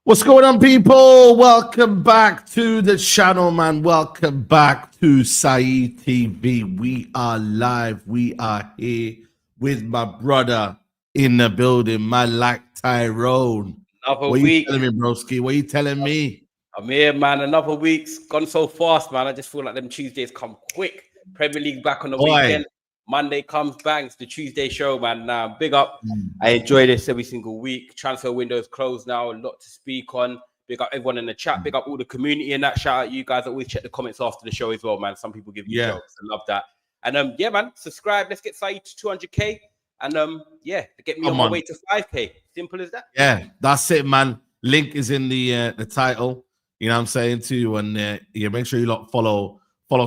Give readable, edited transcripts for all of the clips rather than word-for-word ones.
What's going on, people? Welcome back to the channel, man. Welcome back to Saeed TV. We are live. We are here with my brother in the building, my Tyrone. Another What week. you telling me, broski? What you telling me? I'm here, man. Another week's gone so fast, man. I just feel like them Tuesdays come quick. Premier League back on the weekend. Monday comes, bangs, the Tuesday show, man. Now, big up. I enjoy this every single week. Transfer window's closed now. A lot to speak on. Big up everyone in the chat. Big up all the community in that. Shout out you guys. Always check the comments after the show as well, man. Some people give you jokes. I love that. And yeah, man, subscribe. Let's get Saeed to 200k. And yeah, get me on my way to 5k. Simple as that. Yeah, that's it, man. Link is in the title. You know what I'm saying too. And yeah, make sure you follow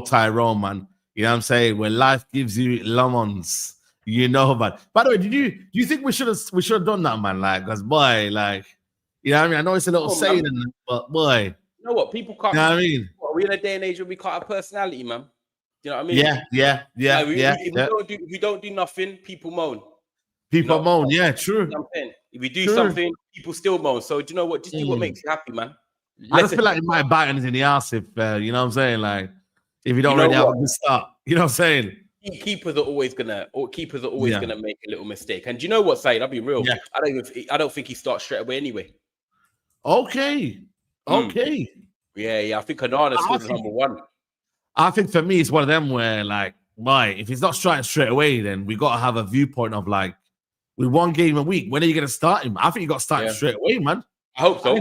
Tyrone, man. You know what I'm saying? When life gives you lemons, you know, man. By the way, do you think we should have done that, man? Like, because boy, like, you know what I mean? I know it's a little saying, but boy. You know what? People can't. You know what I mean? We're in a day and age where we can't have personality, man. You know what I mean? Yeah. If we don't do nothing, people moan. People moan, yeah, true. You know what I'm saying? If we do something, people still moan. So do you know what? Just do what makes you happy, man. I just feel like it might bite us in the ass if you know what I'm saying, like. If you don't already have a good start, you know what I'm saying? Keepers are always gonna make a little mistake. And do you know what, Saeed? I'll be real. Yeah. I don't think he starts straight away anyway. Okay. Yeah. I think Analysed is number one. I think for me, it's one of them where, like, right, if he's not starting straight away, then we got to have a viewpoint of like, with one game a week, when are you going to start him? I think you got to start him straight away, man. I hope so.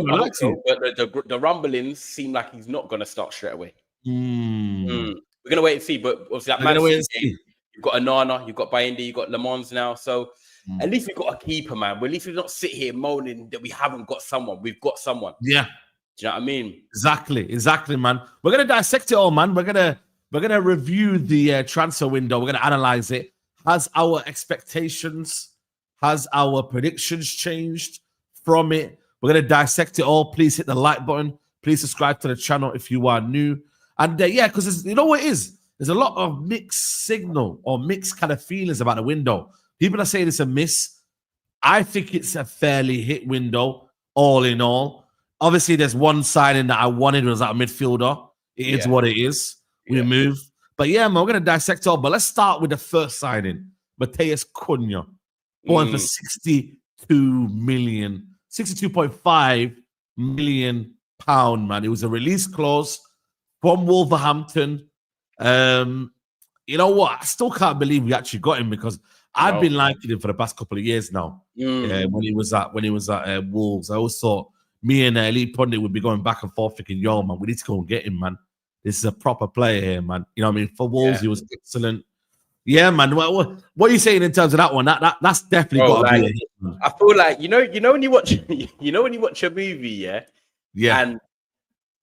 But the rumblings seem like he's not going to start straight away. We're gonna wait and see, but obviously that Man City game, you've got Anana, you've got Bayindi, you've got Le Mans now. So at least we've got a keeper, man. Well, at least we don't sit here moaning that we haven't got someone. We've got someone. Yeah. Do you know what I mean? Exactly, man. We're gonna dissect it all, man. We're gonna review the transfer window. We're gonna analyze it. Has our expectations, has our predictions changed from it? We're gonna dissect it all. Please hit the like button. Please subscribe to the channel if you are new. And yeah, because you know what it is? There's a lot of mixed signal or mixed kind of feelings about the window. People are saying it's a miss. I think it's a fairly hit window, all in all. Obviously, there's one signing that I wanted was that midfielder. It is what it is. We move. But yeah, man, we're going to dissect all. But let's start with the first signing. Matheus Cunha. Going for 62 million. 62.5 million pound, man. It was a release clause from Wolverhampton. You know what? I still can't believe we actually got him because I've been liking him for the past couple of years now. When he was at Wolves, I always thought me and Elite Pundit would be going back and forth thinking, yo, man, we need to go and get him, man. This is a proper player here, man. You know what I mean? For Wolves, he was excellent. Yeah, man. What are you saying in terms of that one? That's definitely got to be a hit, man. I feel like you know when you watch a movie, yeah. And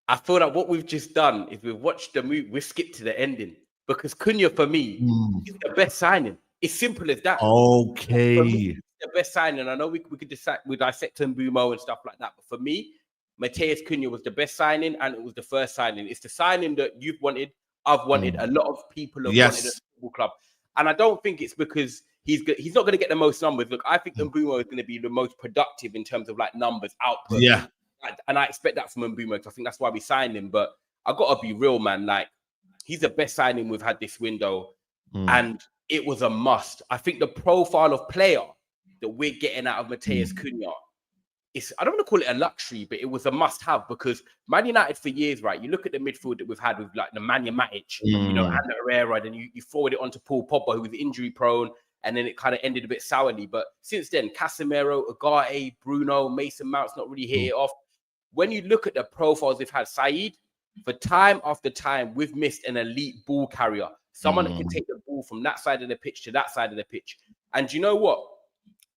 I feel like what we've just done is we've watched the movie, we've skipped to the ending because Cunha for me is the best signing. It's simple as that. Okay. For me, the best signing. I know we could decide we dissect Mbeumo and stuff like that, but for me, Matheus Cunha was the best signing and it was the first signing. It's the signing that you've wanted, I've wanted, a lot of people have wanted at the football club. And I don't think it's because he's not going to get the most numbers. Look, I think Mbeumo is going to be the most productive in terms of like numbers, output. Yeah. And I expect that from Mbeumo because I think that's why we signed him. But I got to be real, man. Like, he's the best signing we've had this window. And it was a must. I think the profile of player that we're getting out of Matheus Cunha, I don't want to call it a luxury, but it was a must-have because Man United for years, right? You look at the midfield that we've had with like the Nemanja Matic, you know, and the Herrera, then you forward it onto Paul Pogba, who was injury-prone, and then it kind of ended a bit sourly. But since then, Casemiro, Ugarte, Bruno, Mason Mount's not really hit it off. When you look at the profiles they've had, Saeed, for time after time, we've missed an elite ball carrier. Someone that can take the ball from that side of the pitch to that side of the pitch. And you know what?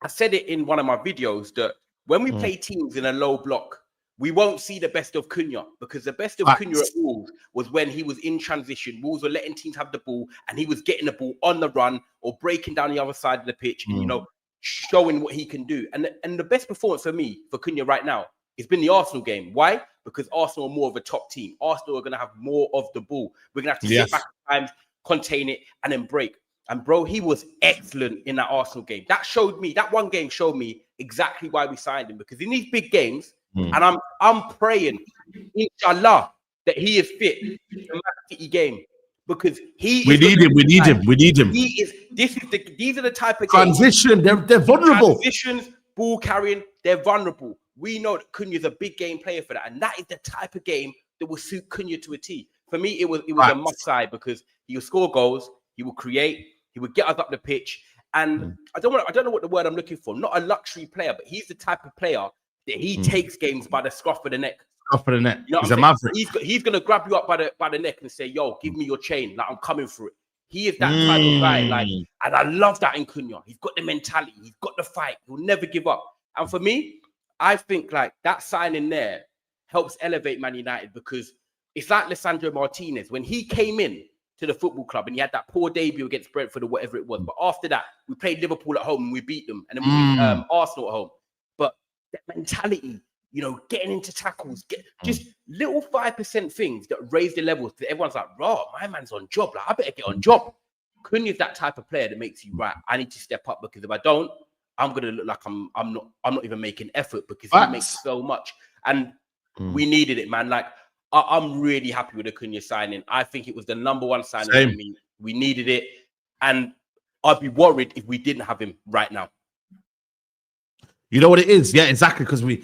I said it in one of my videos that when we play teams in a low block, we won't see the best of Cunha because the best of Cunha at Wolves was when he was in transition. Wolves were letting teams have the ball and he was getting the ball on the run or breaking down the other side of the pitch and, you know, showing what he can do. And the best performance for me, for Cunha right now, it's been the Arsenal game. Why? Because Arsenal are more of a top team. Arsenal are going to have more of the ball. We're going to have to sit back at times, contain it, and then break. And bro, he was excellent in that Arsenal game. That one game showed me exactly why we signed him. Because in these big games, And I'm praying, inshallah, that he is fit for the Man City game because we need him. We need him. We need him. These are the type of transition. Games, they're vulnerable. Transitions, ball carrying, they're vulnerable. We know that Cunha is a big game player for that, and that is the type of game that will suit Cunha to a T. For me, it was a must side because he will score goals, he will create, he would get us up the pitch, and I don't know what the word I'm looking for. Not a luxury player, but he's the type of player that he takes games by the scruff of the neck. Scruff of the neck. You know he's a maverick. He's gonna grab you up by the neck and say, "Yo, give me your chain. Like I'm coming for it." He is that type of guy. Like, and I love that in Cunha. He's got the mentality. He's got the fight. He'll never give up. And for me, I think like that signing there helps elevate Man United because it's like Lisandro Martinez when he came in to the football club and he had that poor debut against Brentford or whatever it was. But after that, we played Liverpool at home and we beat them, and then we beat Arsenal at home. But that mentality, you know, getting into tackles, just little 5% things that raise the levels. That everyone's like, "Raw, my man's on job. Like, I better get on job." Cunha is that type of player that makes you right. I need to step up because if I don't, I'm gonna look like I'm not even making effort because he makes so much. And we needed it, man. Like I'm really happy with the Cunha signing. I think it was the #1 signing for me. We needed it, and I'd be worried if we didn't have him right now. You know what it is? Yeah, exactly. Because we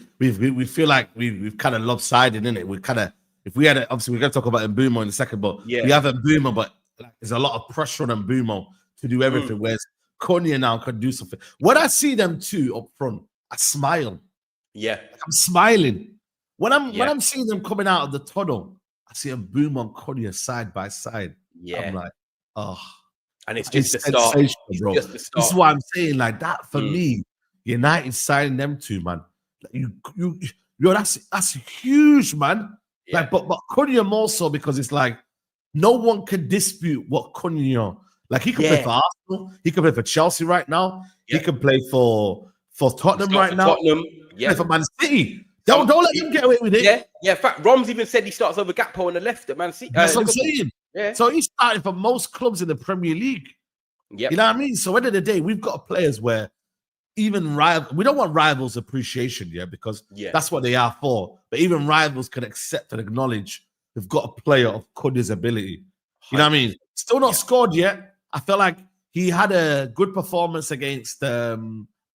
feel like we've kind of lopsided, in it. We kind of, if we had obviously we're going to talk about Mbeumo in a second, but we have Mbeumo, but like, there's a lot of pressure on Mbeumo to do everything. Whereas Cunha now can do something. When I see them two up front, I smile. Yeah, I'm smiling. When I'm seeing them coming out of the tunnel, I see Mbeumo and Cunha side by side. Yeah, I'm like, oh, and it's just the start, bro. Just the start. This is what I'm saying. Like that for me. United signing them two, man. That's huge, man. Yeah. Like, but Cunha more so because it's like no one can dispute what Cunha. Like he can play for Arsenal, he can play for Chelsea right now, he can play for Tottenham right now. Play for Man City. Don't let him get away with it. Yeah. In fact, Roms even said he starts over Gakpo on the left at Man City. That's what I'm saying. Yeah. So he's starting for most clubs in the Premier League. Yeah, you know what I mean. So end of the day, we've got players where. Even we don't want rivals appreciation, because that's what they are for. But even rivals can accept and acknowledge they've got a player of Cunha's ability. You know what I mean? Still not scored yet. I feel like he had a good performance against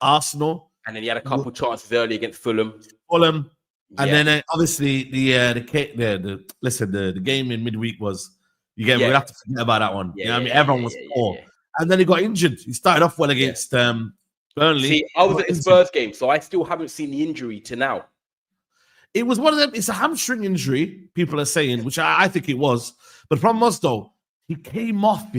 Arsenal, and then he had a couple chances early against Fulham. And then obviously the game in midweek was we have to forget about that one. You know what I mean? Everyone was poor, and then he got injured. He started off well against. Burnley. See, I was at the Spurs game, so I still haven't seen the injury to now. It was one of them. It's a hamstring injury, people are saying, which I think it was. But the problem was, though, he came off,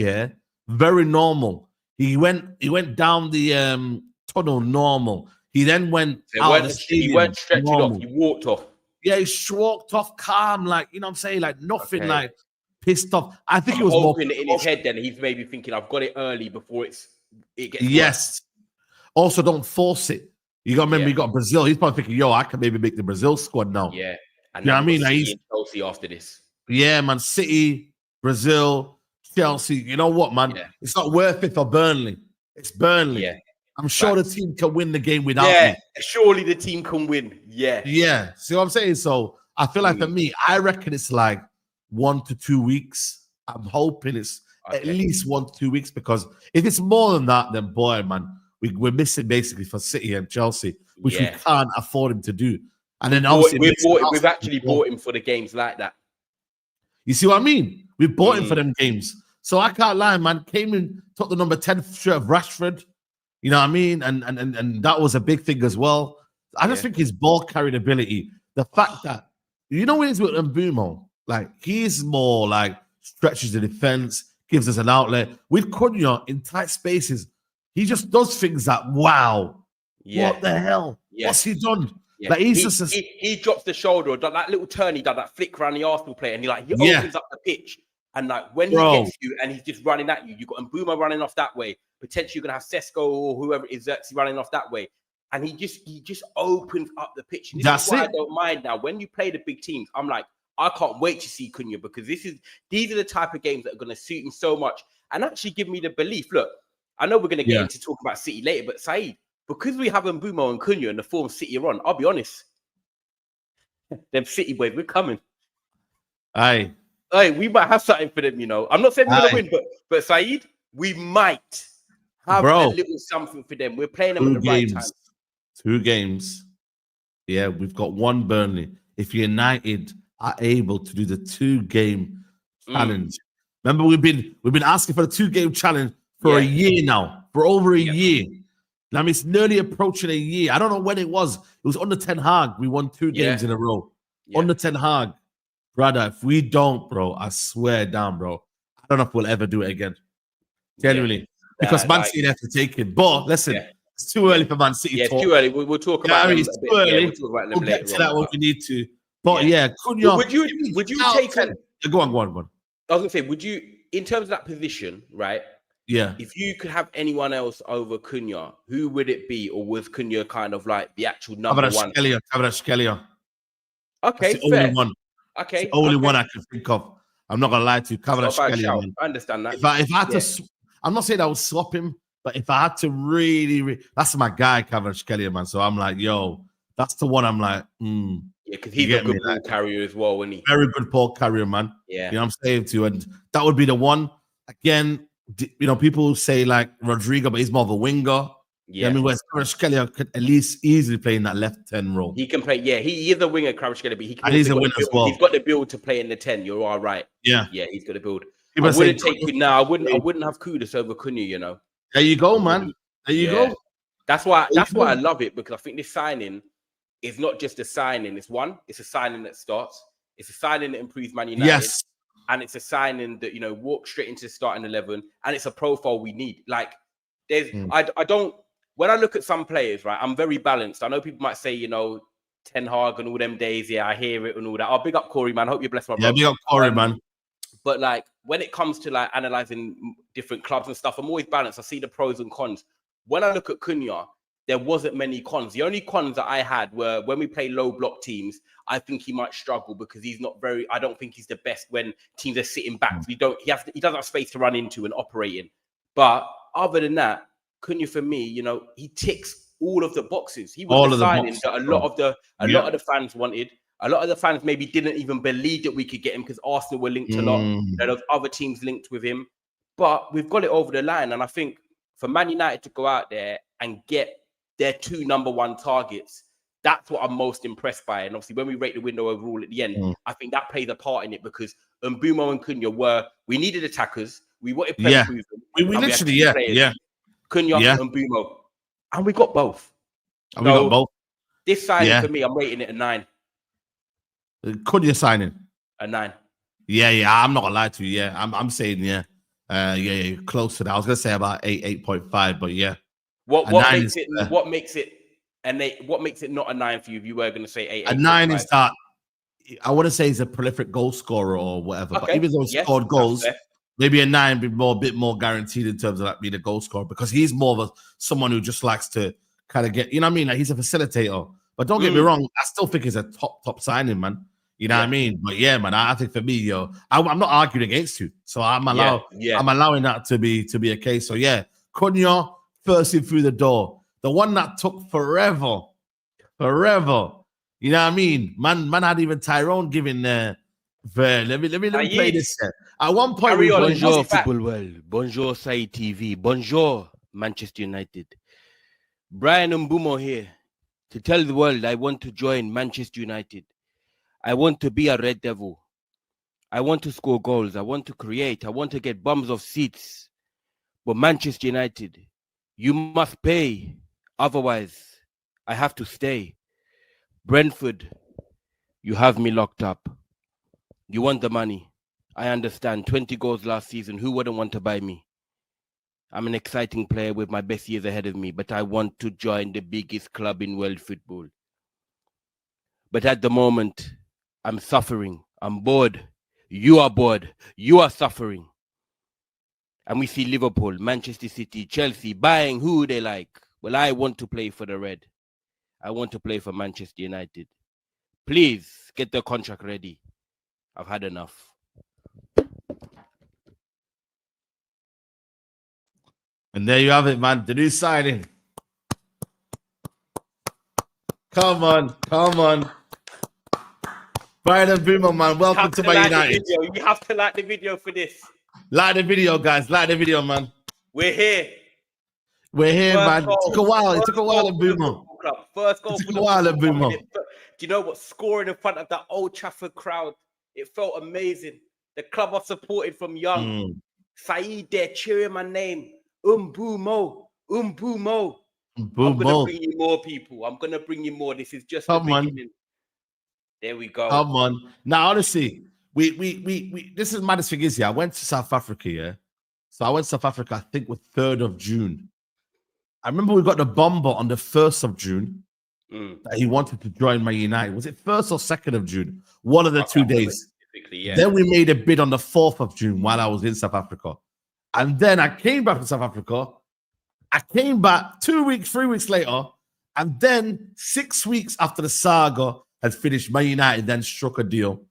very normal. He went down the tunnel normal. He then went out of the stadium. He went stretching normal. off. He walked off. Yeah, he walked off calm, like, you know what I'm saying? Like, nothing, like, pissed off. I think it was more... in his head then. He's maybe thinking, I've got it early before it gets worse. Also, don't force it. You got to remember, you got Brazil. He's probably thinking, I can maybe make the Brazil squad now. Yeah. And you know what I mean? Like he's Chelsea after this. Yeah, Man City, Brazil, Chelsea. You know what, man? Yeah. It's not worth it for Burnley. It's Burnley. Yeah. I'm sure the team can win the game without me. Surely the team can win. Yeah. Yeah. See what I'm saying? So I feel like for me, I reckon it's like 1 to 2 weeks. I'm hoping it's at least 1 to 2 weeks because if it's more than that, then boy, man, we're missing basically for City and Chelsea, which we can't afford him to do. And then obviously we've actually bought him for the games like that. You see what I mean? We bought him for them games. So I can't lie, man. Came in, took the number 10 shirt of Rashford. You know what I mean? And that was a big thing as well. I just think his ball carrying ability, the fact that, when he's with Mbeumo, like he's more like stretches the defense, gives us an outlet. With Cunha in tight spaces, he just does things that, wow, what the hell? What's he done? Yeah. Like he drops the shoulder, or that little turn, he done that flick around the Arsenal player, and he opens up the pitch. And like when he gets you and he's just running at you, you got Mbeumo running off that way. Potentially you're gonna have Sesko or whoever it is that's running off that way. And he just opens up the pitch. And this is why I don't mind now. When you play the big teams, I'm like, I can't wait to see Cunha because these are the type of games that are gonna suit him so much and actually give me the belief. Look, I know we're gonna get into talking about City later, but Saeed, because we have Mbeumo and Cunha and the form City are on, I'll be honest, Them City boys, we're coming. Aye. Hey, we might have something for them, you know. I'm not saying we're gonna win, but Saeed, we might have a little something for them. We're playing them at the right time. 2 games. Yeah, we've got 1 Burnley. If United are able to do the 2-game challenge, remember we've been asking for the 2-game challenge for a year now, for over a year. I mean, it's nearly approaching a year. I don't know when it was. It was under Ten Hag. We won 2 games in a row. Under Ten Hag. Brother, if we don't, bro, I swear down, bro. I don't know if we'll ever do it again. Genuinely. Because Man City have to take it. But listen, it's too early for Man City talk. It's too early. We'll talk about them it's too early. We'll get to that when we need to. But Cunha. Would you take on? Go on. I was gonna say, would you, in terms of that position, right? Yeah. If you could have anyone else over Cunha, who would it be? Or was Cunha kind of like the actual number one? Kvaratskhelia. Okay, that's the only one. Okay. It's the only one I can think of. I'm not gonna lie to you. Kvaratskhelia. I understand that. If I had to, I'm not saying I would swap him, but if I had to really, that's my guy, Kvaratskhelia, man. So I'm like, yo, that's the one. I'm like, Yeah, because he's a good ball carrier as well, isn't he? Very good ball carrier, man. Yeah. You know what I'm saying to you? And that would be the one. Again, you know, people say like Rodrigo, but he's more of a winger. Yeah. I mean, whereas Kvaratskhelia could at least easily play in that left 10 role. He can play, he is a winger, Kvaratskhelia, but he can. And he's a winner as well. He's got the build to play in the 10. You're all right. Yeah. Yeah, he's got the build. I wouldn't take you now. I wouldn't have Kudus over Cunha, you know. There you go, man. There you go. That's why I love it, because I think this signing is not just a signing. It's a signing that starts. It's a signing that improves Man United. Yes. And it's a signing that, you know, walks straight into the starting 11. And it's a profile we need. Like, there's, I don't, when I look at some players, right, I'm very balanced. I know people might say, you know, Ten Hag and all them days. Yeah, I hear it and all that. I'll big up Corey, man. Hope you're blessed, my brother. Yeah, big up Corey, man. But like, when it comes to like analyzing different clubs and stuff, I'm always balanced. I see the pros and cons. When I look at Cunha, there wasn't many cons. The only cons that I had were when we play low block teams, I think he might struggle because he's not very, I don't think he's the best when teams are sitting back. He doesn't have space to run into and operate in. But other than that, Cunha for me, you know, he ticks all of the boxes. He was the signing that a lot of the fans wanted. A lot of the fans maybe didn't even believe that we could get him because Arsenal were linked a lot. There was other teams linked with him. But we've got it over the line. And I think for Man United to go out there and get their 2 number 1 targets, that's what I'm most impressed by. And obviously, when we rate the window overall at the end, I think that plays a part in it because Mbeumo and Cunha we needed attackers. We wanted play proven. We literally, Cunha and Mbeumo. And we got both. And we got both. This signing for me, I'm rating it a 9. Cunha signing? A 9. Yeah, I'm not gonna lie to you. Yeah, I'm saying close to that. I was gonna say about 8.5, but yeah. What makes it not a 9 for you if you were gonna say 8? A 9 is that I wouldn't say he's a prolific goal scorer or whatever, but even though he scored goals, maybe a 9 be a bit more guaranteed in terms of like being a goal scorer because he's more of someone who just likes to kind of get, you know what I mean? Like he's a facilitator. But don't get me wrong, I still think he's a top signing, man. You know what I mean? But yeah, man, I think for me, I'm not arguing against you. So I'm allowing that to be a case. So yeah, Cunha first in through the door. The one that took forever. You know what I mean? Man had even Tyrone giving let me play this here. At one point, bonjour football world. Bonjour Saeed TV. Bonjour Manchester United. Bryan Mbeumo here to tell the world I want to join Manchester United. I want to be a Red Devil. I want to score goals. I want to create. I want to get bums of seats. But Manchester United, you must pay. Otherwise, I have to stay. Brentford, you have me locked up. You want the money. I understand. 20 goals last season. Who wouldn't want to buy me? I'm an exciting player with my best years ahead of me, but I want to join the biggest club in world football. But at the moment, I'm suffering. I'm bored. You are bored. You are suffering. And we see Liverpool, Manchester City, Chelsea buying who they like. Well, I want to play for the Red. I want to play for Manchester United. Please get the contract ready. I've had enough. And there you have it, man. The new signing. Come on. Bryan Mbeumo, man. Welcome to Man United. You have to like the video for this. Like the video, guys. Like the video, man. We're here. We're here, man. Goal. It took a while. It took a while, Mbeumo. First goal for the Mbeumo. Do you know what? Scoring in front of that Old Trafford crowd, it felt amazing. The club I've supported from young. Saeed there cheering my name. Mbeumo. I'm gonna bring you more people. I'm gonna bring you more. This is just the beginning. There we go. Come on. Now, honestly, we this is maddest thing is here. I went to South Africa, yeah. So I went to South Africa, I think with 3rd of June. I remember we got the bomber on the 1st of June that he wanted to join Man United. Was it 1st or 2nd of June? One of the 2 days. Yeah. Then we made a bid on the 4th of June while I was in South Africa. And then I came back from South Africa. I came back 2 weeks, 3 weeks later. And then 6 weeks after the saga had finished, Man United then struck a deal.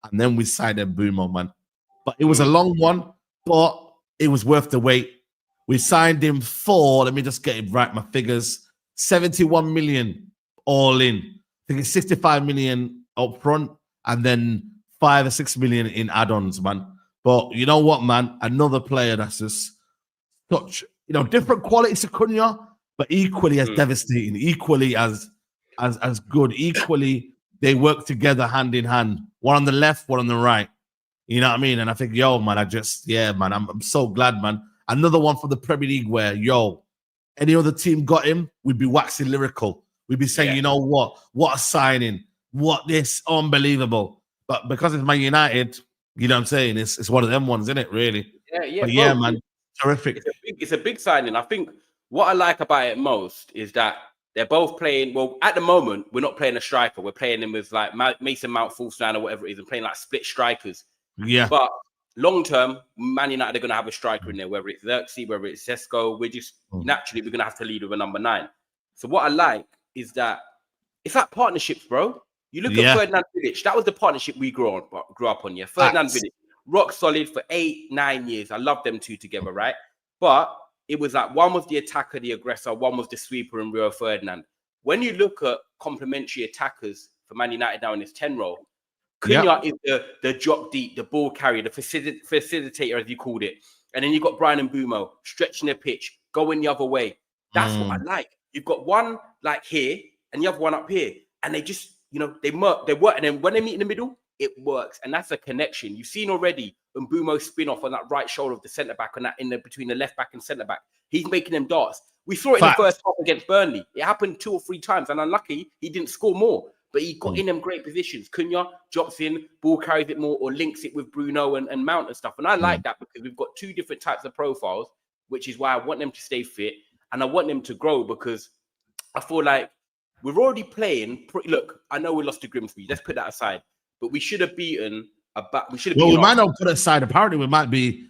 And then we signed Mbeumo, man. But it was a long one, but it was worth the wait. We signed him for, let me just get it right, my figures, 71 million all in. I think it's 65 million up front and then 5 or 6 million in add-ons, man. But you know what, man? Another player that's just such, different qualities to Cunha, but equally as devastating, equally as good, equally they work together hand in hand. One on the left, one on the right. You know what I mean? And I think, man, I'm so glad, man. Another one for the Premier League where, any other team got him, we'd be waxing lyrical. We'd be saying, you know what a signing, what this, unbelievable. But because it's Man United, you know what I'm saying? It's one of them ones, isn't it, really? Yeah. But yeah, man, terrific. It's a big signing. I think what I like about it most is that they're both playing, well, at the moment, we're not playing a striker. We're playing him with like Mason Mount, false nine or whatever it is, and playing like split strikers. Yeah. But long term, Man United are going to have a striker in there, whether it's Xerxes, whether it's Sesko. We're just naturally, we're going to have to lead with a number 9. So what I like is that it's like partnerships, bro. You look at Ferdinand Vidic. That was the partnership we grew up on. Yeah, Ferdinand Vidic, rock solid for 8-9 years. I love them two together, right? But it was like one was the attacker, the aggressor, one was the sweeper and Rio Ferdinand. When you look at complementary attackers for Man United now in this 10 role, Cunha is the drop deep, the ball carrier, the facilitator, as you called it. And then you've got Bryan Mbeumo stretching the pitch, going the other way. That's what I like. You've got one like here and the other one up here. And they just, they work. And then when they meet in the middle, it works. And that's a connection. You've seen already Mbeumo spin off on that right shoulder of the centre back and that between the left back and centre back. He's making them darts. We saw it in the first half against Burnley. It happened 2 or 3 times. And unlucky, he didn't score more. But he got in them great positions. Cunha drops in, ball carries it more, or links it with Bruno and Mount and stuff. And I like that because we've got 2 different types of profiles, which is why I want them to stay fit and I want them to grow because I feel like we're already playing. Look, I know we lost to Grimsby. Let's put that aside. But we should have beaten we might not put it aside. Apparently, we might be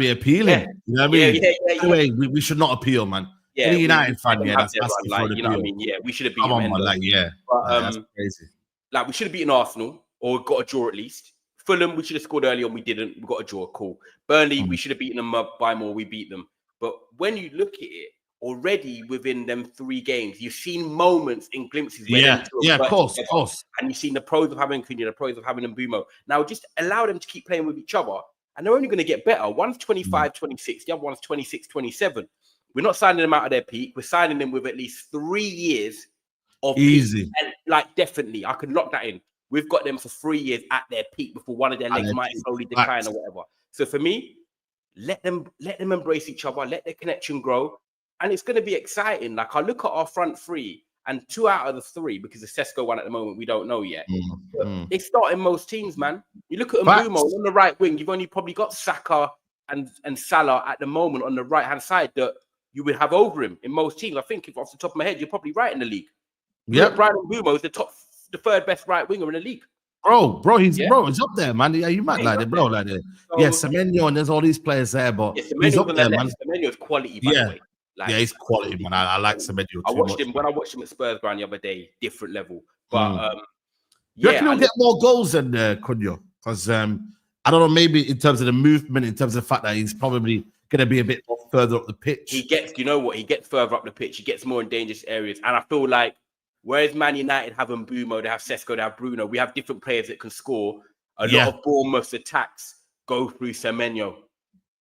appealing. Yeah. You know what I mean? Anyway, we should not appeal, man. Yeah, any United fan, that's like, you know what I mean? Yeah, we should have beaten them. That's crazy. Like we should have beaten Arsenal or got a draw at least. Fulham, we should have scored early on. We didn't. We got a draw. Cool. Burnley, we should have beaten them by more. We beat them. But when you look at it, already within them 3 games, you've seen moments in glimpses. Of course. And you've seen the pros of having Cunha, the pros of having Mbeumo. Now just allow them to keep playing with each other, and they're only going to get better. One's 25, 26. The other one's 26, 27. We're not signing them out of their peak. We're signing them with at least 3 years of easy. And like definitely, I can lock that in. We've got them for 3 years at their peak before one of their legs might slowly decline or whatever. So for me, let them embrace each other, let their connection grow, and it's going to be exciting. Like I look at our front 3, and 2 out of the 3, because the Sesko one at the moment we don't know yet. It's starting most teams, man. You look at Mbeumo on the right wing. You've only probably got Saka and Salah at the moment on the right hand side that you would have over him in most teams. I think if off the top of my head, you're probably right in the league. Yeah, Bryan Mbeumo is the 3rd best right winger in the league. Bro, he's up there, man. Yeah, you might like it, bro. Like it. So, Semenyo, and there's all these players there, but he's up there, man. Semenyo's quality, by the way. Like, he's quality, man. I like Semenyo. When I watched him at Spurs ground the other day, different level. But you reckon he'll get more goals than Cunha? Because I don't know, maybe in terms of the movement, in terms of the fact that he's probably going to be a bit further up the pitch. He gets further up the pitch. He gets more in dangerous areas. And I feel like Whereas Man United have Mbeumo, they have Sesko, they have Bruno. We have different players that can score. A lot of Bournemouth's attacks go through Semenyo.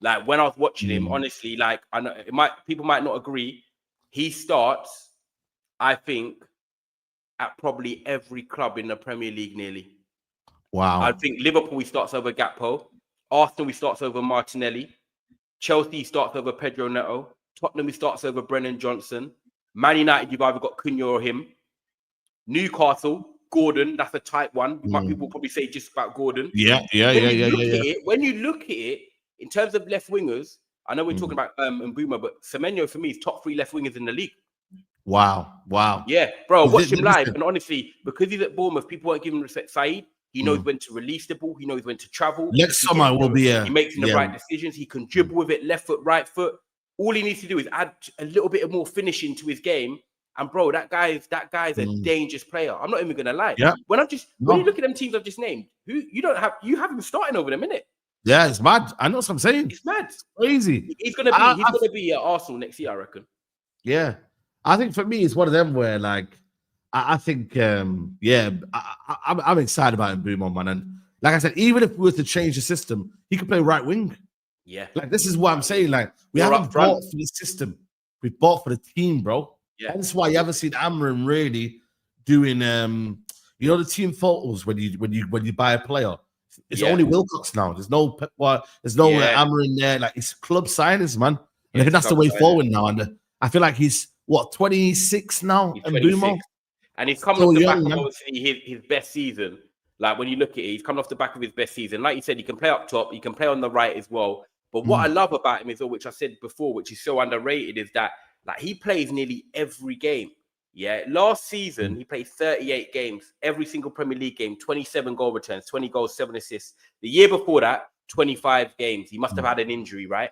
Like when I was watching him, honestly, like I know people might not agree. He starts, I think, at probably every club in the Premier League nearly. Wow. I think Liverpool he starts over Gakpo. Arsenal he starts over Martinelli. Chelsea he starts over Pedro Neto. Tottenham he starts over Brennan Johnson. Man United, you've either got Cunha or him. Newcastle, Gordon, that's a tight one. People probably say just about Gordon. Yeah. When you look at it, in terms of left wingers, I know we're talking about Mbeumo, but Semenyo for me is top 3 left wingers in the league. Wow. Yeah, bro, watch him live. And honestly, because he's at Bournemouth, people weren't giving respect. Saeed, he knows when to release the ball. He knows when to travel. Next summer will be he makes the right decisions. He can dribble with it, left foot, right foot. All he needs to do is add a little bit more finishing to his game. And bro, that guy's a dangerous player. I'm not even gonna lie. Yeah. When you look at them teams I've just named, you have him starting over them, innit? Yeah, it's mad. I know what I'm saying. It's mad. It's crazy. He's gonna be at Arsenal next year, I reckon. Yeah. I think for me, it's one of them where, like, I think, I'm excited about Mbeumo, man. And like I said, even if we were to change the system, he could play right wing. Yeah. Like, this is what I'm saying. Like, we haven't bought for the system. We bought for the team, bro. Yeah. That's why you haven't seen Amram really doing, the team photos when you buy a player. It's only Wilcox now. There's no Amram there. Like, it's club signings, man. And I think that's the way forward now. And I feel like he's 26 now, Mbeumo? And he's coming off the back of obviously his best season. Like when you look at it, he's coming off the back of his best season. Like you said, he can play up top, he can play on the right as well. But what I love about him is, which I said before, which is so underrated, is that like he plays nearly every game. Yeah. Last season, he played 38 games, every single Premier League game, 27 goal returns, 20 goals, 7 assists. The year before that, 25 games. He must have had an injury, right?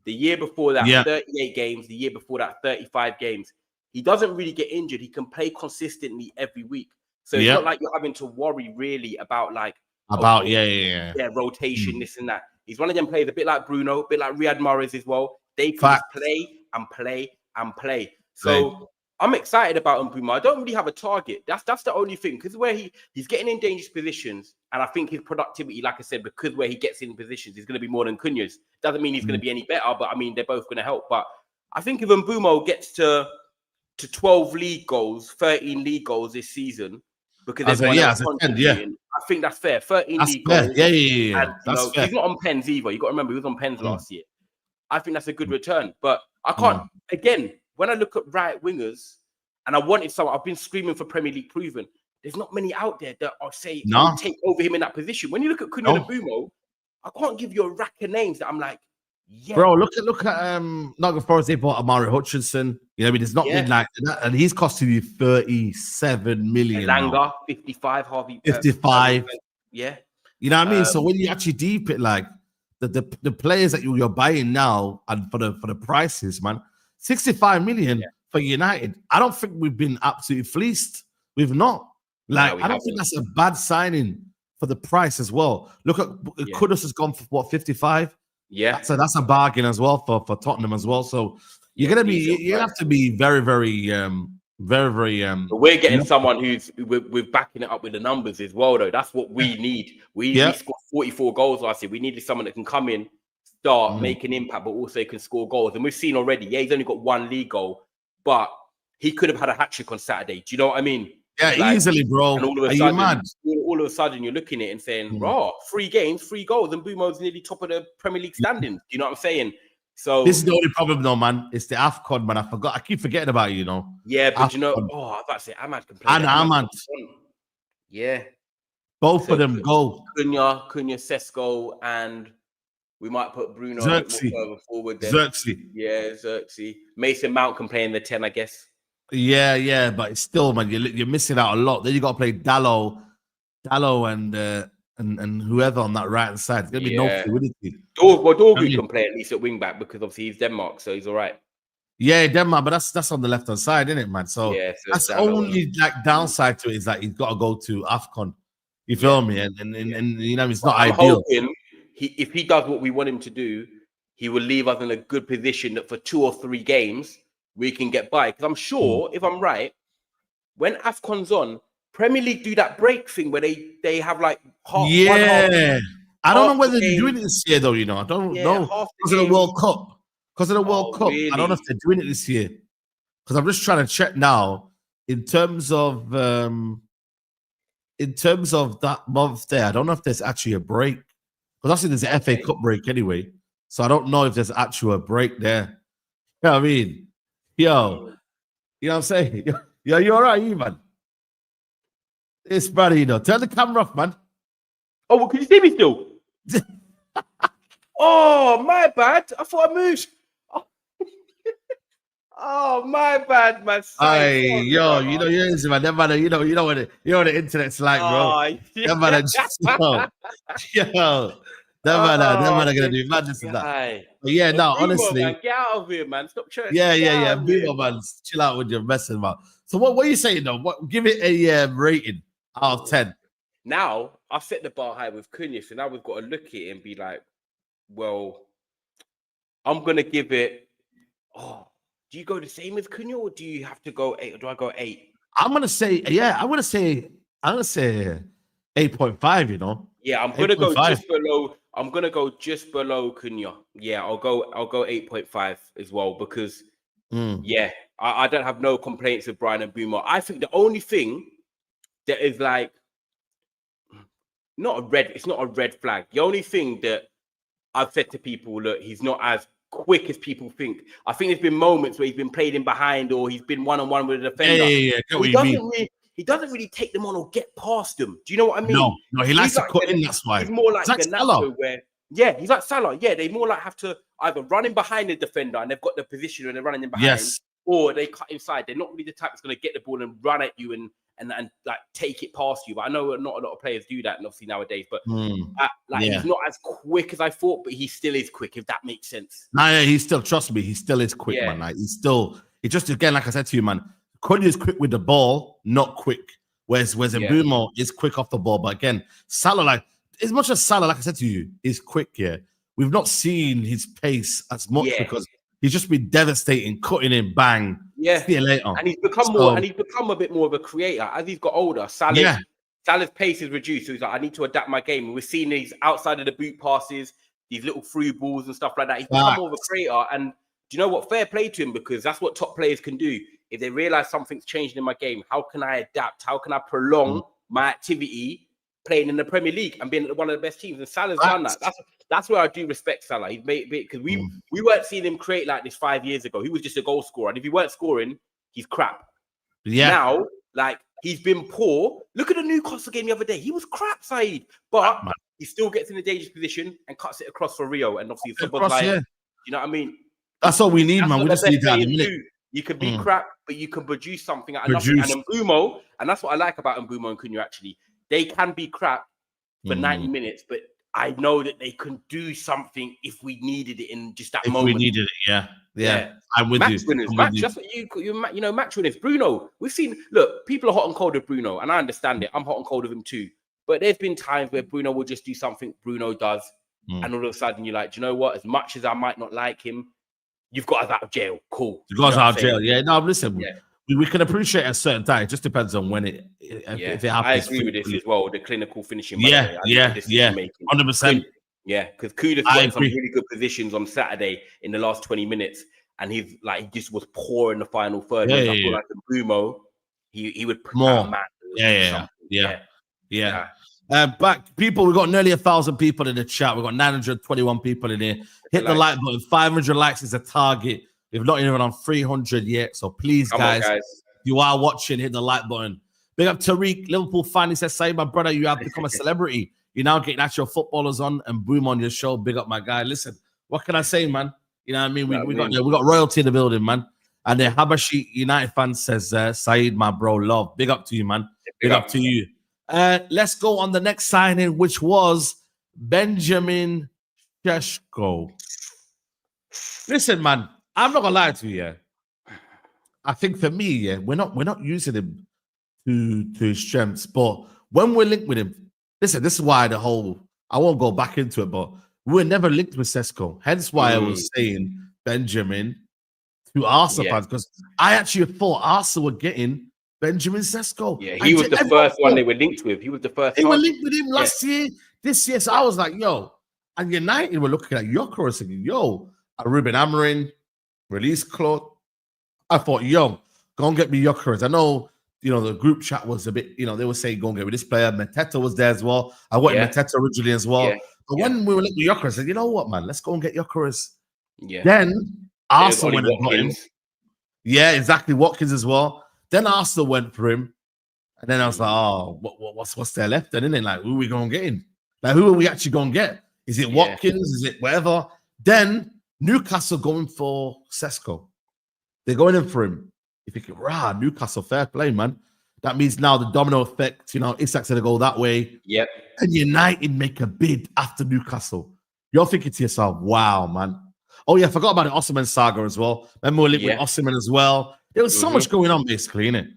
The year before that, 38 games. The year before that, 35 games. He doesn't really get injured. He can play consistently every week. So it's not like you're having to worry really about rotation, this and that. He's one of them players, a bit like Bruno, a bit like Riyad Mahrez as well. They can just play and play and play. So I'm excited about Mbeumo. I don't really have a target. That's the only thing, because where he's getting in dangerous positions, and I think his productivity, like I said, because where he gets in positions is going to be more than Cunha's. Doesn't mean he's going to be any better, but I mean they're both going to help. But I think if Mbeumo gets to 12 league goals, 13 league goals this season, because I think that's fair. 13 league goals. Yeah. And, he's not on pens either. You got to remember he was on pens last year. I think that's a good return. But I can't again. When I look at right wingers, and I wanted someone, I've been screaming for Premier League proven. There's not many out there that I'll say take over him in that position. When you look at Cunha and Mbeumo, I can't give you a rack of names that I'm like, bro. Look at Nottingham Forest. They bought Amari Hutchinson. You know, I mean, it's not been like that, and he's costing you 37 million. Langer, 55, Harvey, 55. Yeah, you know what I mean. So when you actually deep it, like the players that you're buying now, and for the prices, man. 65 million for United. I don't think we've been absolutely fleeced. We've not. Like, I don't think that's a bad signing for the price as well. Look at Kudus has gone for 55. Yeah. So that's a bargain as well for Tottenham as well. So you have to be very, very But we're getting someone who's we're backing it up with the numbers as well, though. That's what we need. We scored 44 goals last year. We needed someone that can come in, start, make an impact, but also can score goals. And we've seen already, he's only got 1 league goal, but he could have had a hat-trick on Saturday. Do you know what I mean? Yeah, easily, bro. And all of a sudden, you're looking at it and saying, 3 games, 3 goals, and Mbeumo's nearly top of the Premier League standings. Do you know what I'm saying? So this is the only problem, though, man. It's the AFCON, man. I keep forgetting about you know. Yeah, but AFCON. I was about to say, Ahmad can play. And Ahmad. Yeah. Both of them go. Cunha, Sesko, and we might put Bruno a bit more further forward there. Xerxes. Mason Mount can play in the 10, I guess. Yeah, but it's still, man, you're missing out a lot. Then you got to play Dallo and whoever on that right hand side. It's gonna be no fluidity. Dorgu can play at least at wing back because obviously he's Denmark, so he's all right. Yeah, Denmark, but that's on the left hand side, isn't it, man? So that's the only downside to it is that he's got to go to AFCON. You feel me? And you know, it's not ideal. Hoping if he does what we want him to do, he will leave us in a good position that for 2 or 3 games we can get by. Because I'm sure, if I'm right, when AFCON's on, Premier League do that break thing where they have like half. Yeah. I don't know half whether the they're game. doing it this year, though, you know. I don't know. half the Because of the games. World Cup. Because of the World Cup. Really? I don't know if they're doing it this year. Because I'm just trying to check now in terms of that month there. I don't know if there's actually a break. Because obviously there's an FA Cup break anyway. So I don't know if there's actually a break there. You know what I mean? Yo, you know what I'm saying? Yo, you all right, you, man? It's buddy, you know. Turn the camera off, man. Oh, well, can you see me still? Oh, my bad. I thought I moved. Oh, my bad, man. Hey, yo, you know, man. That man, you know what the internet's like, bro. Oh, yeah. That man, yo, that man gonna do madness and that. But yeah, no, Mbeumo, honestly, man, get out of here, man. Stop trying. yeah. Get Mbeumo, man, chill out with your messing, man. So what are you saying though? What give it a rating out of 10? Now I've set the bar high with Cunha, so now we've got to look at it and be like, well, I'm gonna give it. Oh, do you go the same as Cunha, or do you have to go 8? Or do I go 8? I'm gonna say 8.5. You know. Yeah, I'm gonna go just below. I'm gonna go just below Cunha. Yeah, I'll go 8.5 as well because yeah, I don't have no complaints with Bryan Mbeumo. I think the only thing that is like it's not a red flag. The only thing that I've said to people, look, he's not as quick as people think. I think there's been moments where he's been played in behind or he's been one-on-one with a defender. He doesn't really take them on or get past them. Do you know what I mean? No, he likes to cut in. That's why he's more like Salah. Where he's like Salah. Yeah, they more like have to either run in behind the defender and they've got the position and they're running in behind, or they cut inside. They're not really the type that's going to get the ball and run at you and like take it past you. But I know not a lot of players do that, and obviously nowadays. But he's not as quick as I thought, but he still is quick. If that makes sense. Nah, yeah, he still, trust me, he still is quick, man. Like he just again, like I said to you, man. Cunha is quick with the ball, not quick. Whereas Mbeumo is quick off the ball. But again, Salah, like as much as Salah, like I said to you, is quick. Yeah, we've not seen his pace as much because he's just been devastating, cutting in, bang. Yeah, see you later. And he's become more, and he's become a bit more of a creator as he's got older. Salah's pace is reduced, so he's like, I need to adapt my game. And we're seeing these outside of the boot passes, these little through balls and stuff like that. He's become more of a creator. And do you know what? Fair play to him because that's what top players can do. If they realize something's changed in my game, how can I adapt? How can I prolong my activity playing in the Premier League and being one of the best teams? And Salah's done that. That's where I do respect Salah. He's made it because we weren't seeing him create like this 5 years ago. He was just a goal scorer, and if he weren't scoring, he's crap. Yeah. Now, like he's been poor. Look at the Newcastle game the other day. He was crap, Saeed, but he still gets in a dangerous position and cuts it across for Rio. And obviously, you know what I mean? That's all we need, man. We just need that in a minute. You can be crap, but you can produce something out of nothing. And Mbeumo, and that's what I like about Mbeumo and Cunha, actually. They can be crap for 90 minutes, but I know that they can do something if we needed it in just that moment. We needed it, yeah. I'm with you. That's what you know, match winners. Bruno, we've seen, look, people are hot and cold with Bruno, and I understand it. I'm hot and cold with him too. But there's been times where Bruno will just do something Bruno does, and all of a sudden you're like, do you know what? As much as I might not like him, you've got us out of jail. Cool. You got us out of jail. Yeah. No, listen. Yeah. We can appreciate a certain time. It just depends on when if it happens. I agree with this as well. The clinical finishing. 100%. Yeah, because Kuda's got some really good positions on Saturday in the last 20 minutes, and he just was poor in the final third. I feel like the Mbeumo, he would put more. Yeah. Back people, we got nearly 1,000 people in the chat. We got 921 people in here. Hit the like button. 500 likes is a target. We've not even on 300 yet. So please, guys, if you are watching, hit the like button. Big up Tariq, Liverpool fan. He says, "Say, my brother, you have become a celebrity. You're now getting actual footballers on and boom on your show. Big up, my guy. Listen, what can I say, man? You know what I mean? We got royalty in the building, man. And the Habashi United fan says, Saeed, my bro, love. Big up to you, man. Big up to you. Let's go on the next signing, which was Benjamin Sesko. Listen, man, I'm not gonna lie to you. Yeah, I think for me, we're not using him to his strengths, but when we're linked with him, listen, this is why I won't go back into it, but we're never linked with Sesko. Hence why I was saying Benjamin to Arsenal fans, because I actually thought Arsenal were getting Benjamin Sesko. Yeah, he was the first one they were linked with. He was the first. They were linked with him last year, this year. So I was like, yo, and United were looking at Gyökeres thinking, yo, Ruben Amorim, release Claude. I thought, yo, go and get me Gyökeres. I know, the group chat was a bit, they were saying, go and get me this player. Mateta was there as well. I wanted Mateta originally as well. Yeah. But when we were linked with Gyökeres, I said, you know what, man, let's go and get Gyökeres. Yeah. Then Arsenal went and got him. Yeah, exactly. Watkins as well. Then Arsenal went for him. And then I was like, oh, what's there left then, isn't it? Like, who are we going to get in? Like, who are we actually going to get? Is it Watkins? Is it whatever? Then Newcastle going for Sesko. They're going in for him. You think, Newcastle, fair play, man. That means now the domino effect, Isak's going to go that way. Yep. And United make a bid after Newcastle. You're thinking to yourself, wow, man. Oh, yeah, I forgot about the Osimhen saga as well. Remember we linked with Osimhen as well. There was so much going on, basically, innit?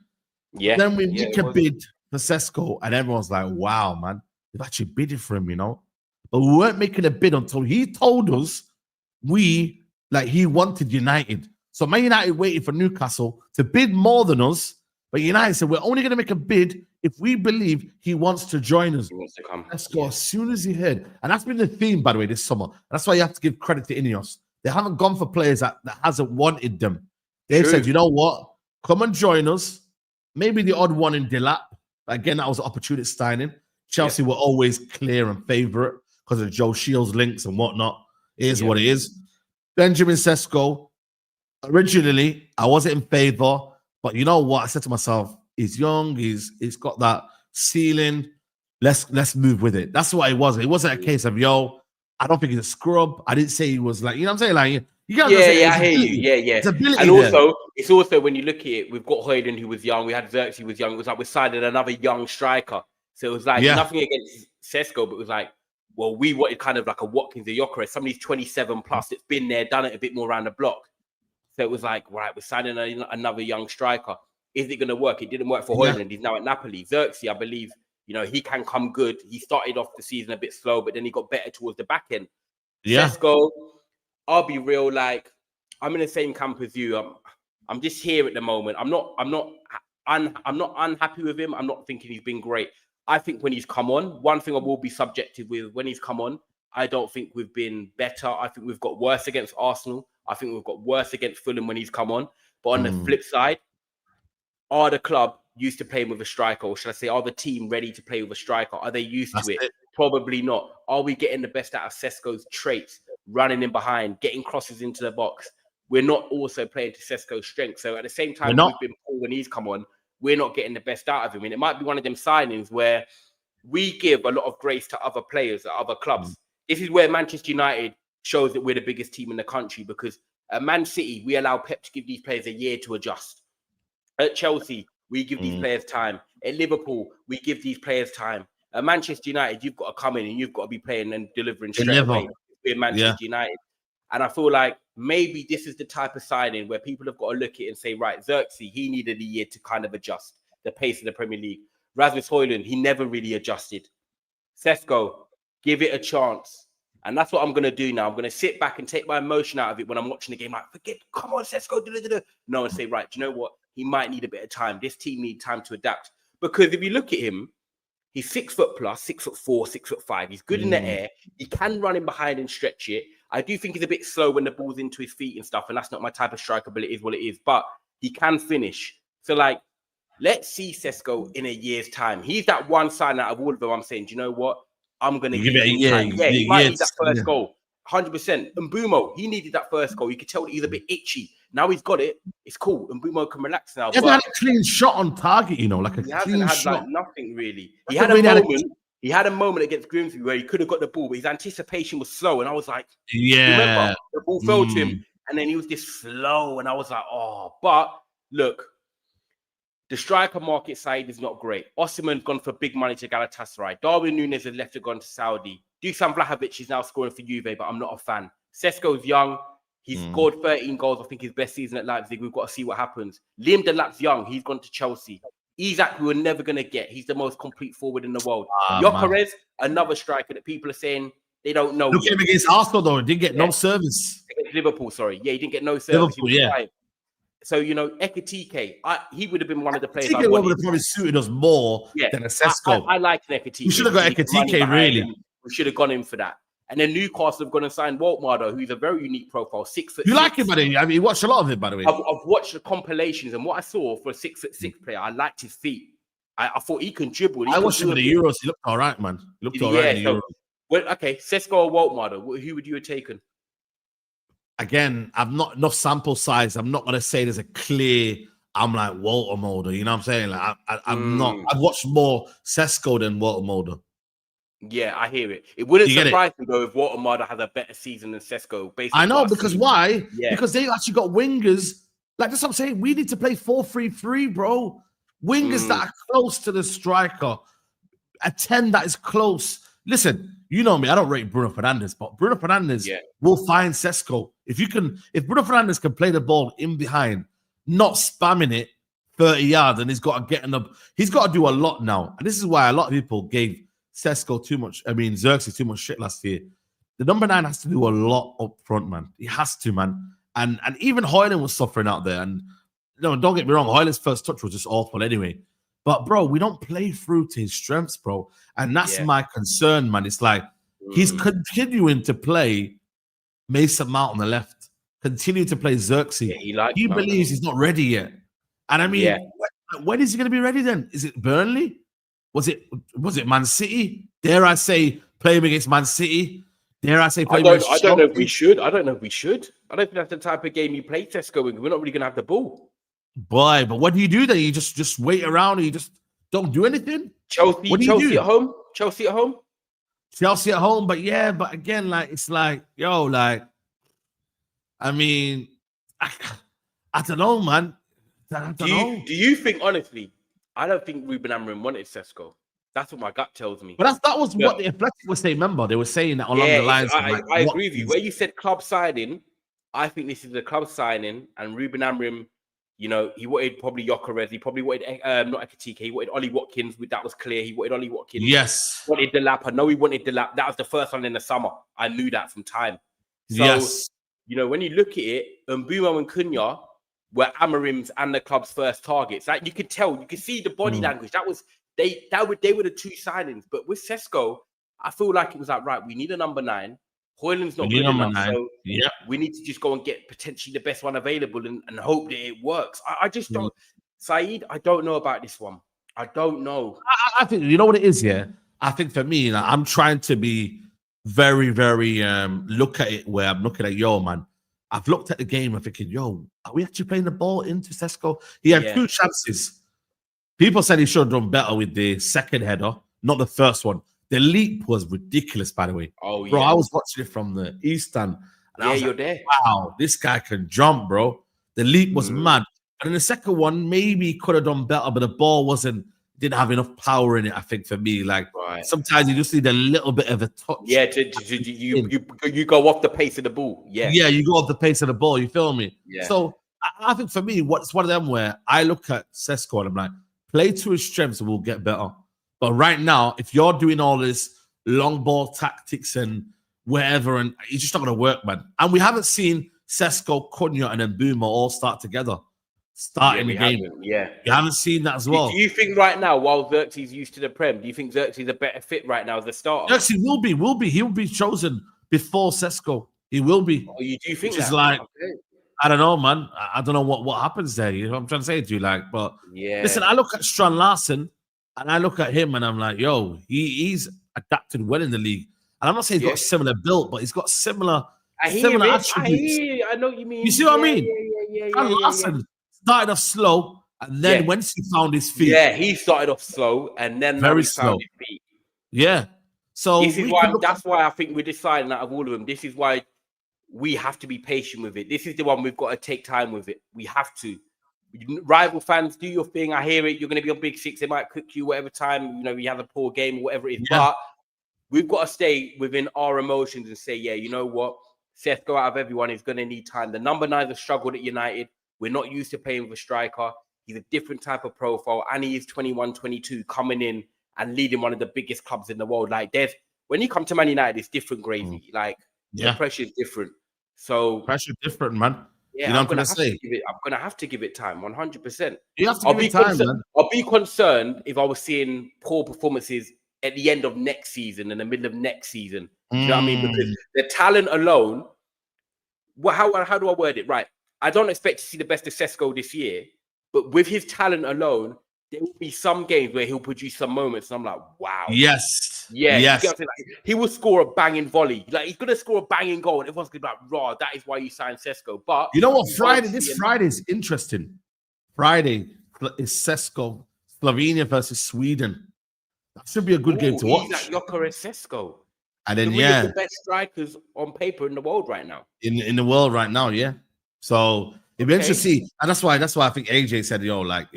Yeah. Then we make a bid for Sesko, and everyone's like, wow, man. They've actually bidded for him, But we weren't making a bid until he told us he wanted United. So Man United waited for Newcastle to bid more than us, but United said, we're only going to make a bid if we believe he wants to join us. He wants to come. Let's go. As soon as he heard, and that's been the theme, by the way, this summer. And that's why you have to give credit to Ineos. They haven't gone for players that hasn't wanted them. They've said, you know what? Come and join us. Maybe the odd one in Delap. Again, that was an opportunity signing. Chelsea were always clear and favourite because of Joe Shields' links and whatnot. It is what it is. Benjamin Sesko. Originally, I wasn't in favour, but you know what? I said to myself, he's young, he's got that ceiling. Let's move with it. That's what it was. It wasn't a case of, yo, I don't think he's a scrub. I didn't say he was like, you know what I'm saying? Like, you got I hear you. Yeah. And also, it's also when you look at it, we've got Højlund who was young, we had Xerxes who was young. It was like we're signing another young striker. So it was like nothing against Sesko, but it was like, well, we wanted kind of like a Watkins or Gyökeres, somebody's 27 plus that's been there, done it a bit more around the block. So it was like, right, we're signing another young striker. Is it going to work? It didn't work for Højlund. He's now at Napoli. Xerxes, I believe, he can come good. He started off the season a bit slow, but then he got better towards the back end. Sesko, I'll be real, like, I'm in the same camp as you. I'm just here at the moment. I'm not unhappy with him. I'm not thinking he's been great. I think when he's come on, one thing I will be subjective with, when he's come on, I don't think we've been better. I think we've got worse against Arsenal. I think we've got worse against Fulham when he's come on. But on the flip side, are the club used to playing with a striker? Or should I say, are the team ready to play with a striker? Are they used to it? Probably not. Are we getting the best out of Sesko's traits? Running in behind, getting crosses into the box. We're not also playing to Sesko's strength. So at the same time, we've been poor when he's come on. We're not getting the best out of him. And it might be one of them signings where we give a lot of grace to other players at other clubs. This is where Manchester United shows that we're the biggest team in the country, because at Man City, we allow Pep to give these players a year to adjust. At Chelsea, we give these players time. At Liverpool, we give these players time. At Manchester United, you've got to come in and you've got to be playing and delivering straight away. We're Manchester United. And I feel like maybe this is the type of signing where people have got to look at it and say, right, Xerxes, he needed a year to kind of adjust the pace of the Premier League. Rasmus Højlund, he never really adjusted. Sesko, give it a chance. And that's what I'm going to do now. I'm going to sit back and take my emotion out of it when I'm watching the game. Like, come on, Sesko. No, and say, right, do you know what? He might need a bit of time. This team needs time to adapt. Because if you look at him, he's 6 foot plus, 6'4", 6'5". He's good in the air. He can run in behind and stretch it. I do think he's a bit slow when the ball's into his feet and stuff. And that's not my type of striker, but it is what it is. But he can finish. So, like, let's see Sesko in a year's time. He's that one sign out of all of them. I'm saying, do you know what? I'm going to give it a year. Yeah, he might need that first goal. 100%. Mbeumo, he needed that first goal. You could tell that he's a bit itchy. Now he's got it. It's cool. Mbeumo can relax now. He hasn't had a clean shot on target, like a clean shot. Like nothing really. He had a moment against Grimsby where he could have got the ball, but his anticipation was slow. And I was like, remember, the ball fell to him. And then he was just slow. And I was like, oh. But look, the striker market side is not great. Osimhen's gone for big money to Galatasaray. Darwin Núñez has left to go to Saudi. Dusan Vlahovic is now scoring for Juve, but I'm not a fan. Sesko's young. He's scored 13 goals. I think his best season at Leipzig. We've got to see what happens. Liam Delap's young. He's gone to Chelsea. Isak, we were never going to get. He's the most complete forward in the world. Gyökeres, another striker that people are saying they don't know. Look at him against Arsenal, though. He didn't get no service. Against Liverpool, sorry. Yeah, he didn't get no service. Liverpool, So, you know, Ekitike, he would have been one of the players I Ekitike would wanted. have probably suited us more than a Sesko. I like Ekitike. We should have got Ekitike, really. We should have gone in for that. And then Newcastle have gone and signed Waltmardo, who's a very unique profile, 6'6". You like him, by the way? I mean, you watched a lot of him, by the way. I've watched the compilations, and what I saw for a 6'6" player, I liked his feet. I thought he can dribble. I watched him in the Euros. He looked all right, man. He looked all right in the Euros. Well, okay, Sesko or Waltmardo, who would you have taken? Again, I've not enough sample size. I'm not gonna say there's a clear. I'm like Walter Mulder. You know what I'm saying? Like I'm not. I've watched more Sesko than Walter Mulder. Yeah, I hear it. It wouldn't surprise me though if Walter Mulder has a better season than Sesko. I know, because why? Yeah. Because they actually got wingers. Like that's what I'm saying. We need to play 4-3-3, bro. Wingers that are close to the striker. A 10 that is close. Listen, you know me, I don't rate Bruno Fernandes, but Bruno Fernandes will find Sesko. If Bruno Fernandes can play the ball in behind, not spamming it 30 yards, and he's got to get in the, he's got to do a lot now. And this is why a lot of people gave Xerxes too much shit last year. The number 9 has to do a lot up front, man. He has to, man. And even Højlund was suffering out there. And no, don't get me wrong, Højlund's first touch was just awful anyway. But bro, we don't play through to his strengths, bro. And that's my concern, man. It's like he's continuing to play Mason Mount on the left, continue to play Xerxes. Yeah, he believes he's not ready yet. And I mean, when is he going to be ready then? Is it Burnley? Was it Man City? Dare I say play him against Man City? Dare I say play him against I don't know if we should. I don't think that's the type of game you play Sesko. We're not really going to have the ball. Boy, but what do you do then? You just wait around and you just don't do anything? Chelsea at home? Chelsea at home? Chelsea at home, but again, like, it's like, yo, like, I mean, I don't know, man. I don't know. Do you think, honestly, I don't think Ruben Amorim wanted Sesko. That's what my gut tells me. But that was what the Athletic was saying, remember? They were saying that along the lines of, like, I agree with you. Where you said club signing, I think this is the club signing, and Ruben Amorim, you know, he wanted probably Gyökeres. He probably wanted not Ekitike. He wanted Ollie Watkins. That was clear. He wanted Ollie Watkins. Yes. Wanted Delap. I know he wanted Delap. That was the first one in the summer. I knew that from time. So, you know, when you look at it, Mbeumo and Cunha were Amorim's and the club's first targets. Like, you could tell, you could see the body language. That was they were the two signings. But with Sesko, I feel like it was like, right, we need a number 9. Højlund's not good enough, so we need to just go and get potentially the best one available and hope that it works. I just don't, Saeed, I don't know about this one. I don't know. I think, you know what it is, I think for me, like, I'm trying to be very, very, look at it where I'm looking at, yo, man, I've looked at the game and thinking, yo, are we actually playing the ball into Sesko? He had 2 chances. People said he should have done better with the second header, not the first one. The leap was ridiculous, by the way. Oh, yeah. Bro, I was watching it from the east stand. And I was like, there. Wow, this guy can jump, bro. The leap was mad. And in the second one, maybe he could have done better, but the ball didn't have enough power in it, I think, for me. Like, sometimes you just need a little bit of a touch. Yeah, you go off the pace of the ball. Yeah, you go off the pace of the ball. You feel me? Yeah. So I think for me, it's one of them where I look at Sesko and I'm like, play to his strengths and we'll get better. But right now, if you're doing all this long ball tactics and wherever, and it's just not going to work, man. And we haven't seen Sesko, Cunha, and Mbeumo all start together, starting the game. You haven't seen that as well. Do you think right now, while Xerxes used to the Prem, do you think Xerxes is a better fit right now as a starter? Xerxes will be. He will be chosen before Sesko. He will be. Oh, do you think that? Is like, I don't know, man. I don't know what happens there. You know what I'm trying to say to you, like, but listen, I look at Strand Larsen. And I look at him and I'm like, yo, he's adapted well in the league. And I'm not saying he's got a similar build, but he's got similar attributes. I know what you mean. You see what I mean? And Larsen started off slow, and then once he found his feet. Yeah, he started off slow, and then very slow. Found his feet. Yeah. So this is why that's why I think we're deciding out of all of them. This is why we have to be patient with it. This is the one we've got to take time with it. We have to. Rival fans, do your thing. I hear it. You're going to be on Big Six. They might cook you whatever time, you know, you have a poor game or whatever it is. But we've got to stay within our emotions and say, yeah, you know what? Sesko out of everyone is going to need time. The number 9 has struggled at United. We're not used to playing with a striker. He's a different type of profile. And he is 21, 22, coming in and leading one of the biggest clubs in the world. Like, when you come to Man United, it's different gravy. Like, the pressure is different. So pressure different, man. Yeah, You know I'm what I'm gonna trying to have say? to give it. I'm gonna have to give it time. 100%. You have to I'll give be it time, concerned. man. I'll be concerned if I was seeing poor performances at the end of next season, in the middle of next season. Do you know what I mean? Because the talent alone. How do I word it? Right. I don't expect to see the best of Sesko this year, but with his talent alone, there will be some games where he'll produce some moments, and I'm like, wow. Yes. Yeah, you Yes. get what I'm saying? Like, he will score a banging volley. Like, he's gonna score a banging goal, and everyone's gonna be like, raw, that is why you signed Sesko. But You know what? you Friday, won't this see Friday is interesting. Friday is Sesko, Slovenia versus Sweden. That should be a good game to He's watch. like Jokeres Sesko. And then, Three of the best strikers on paper in the world right now. in the world right now, yeah. So it'd be interesting to see, and that's why I think AJ said, you know what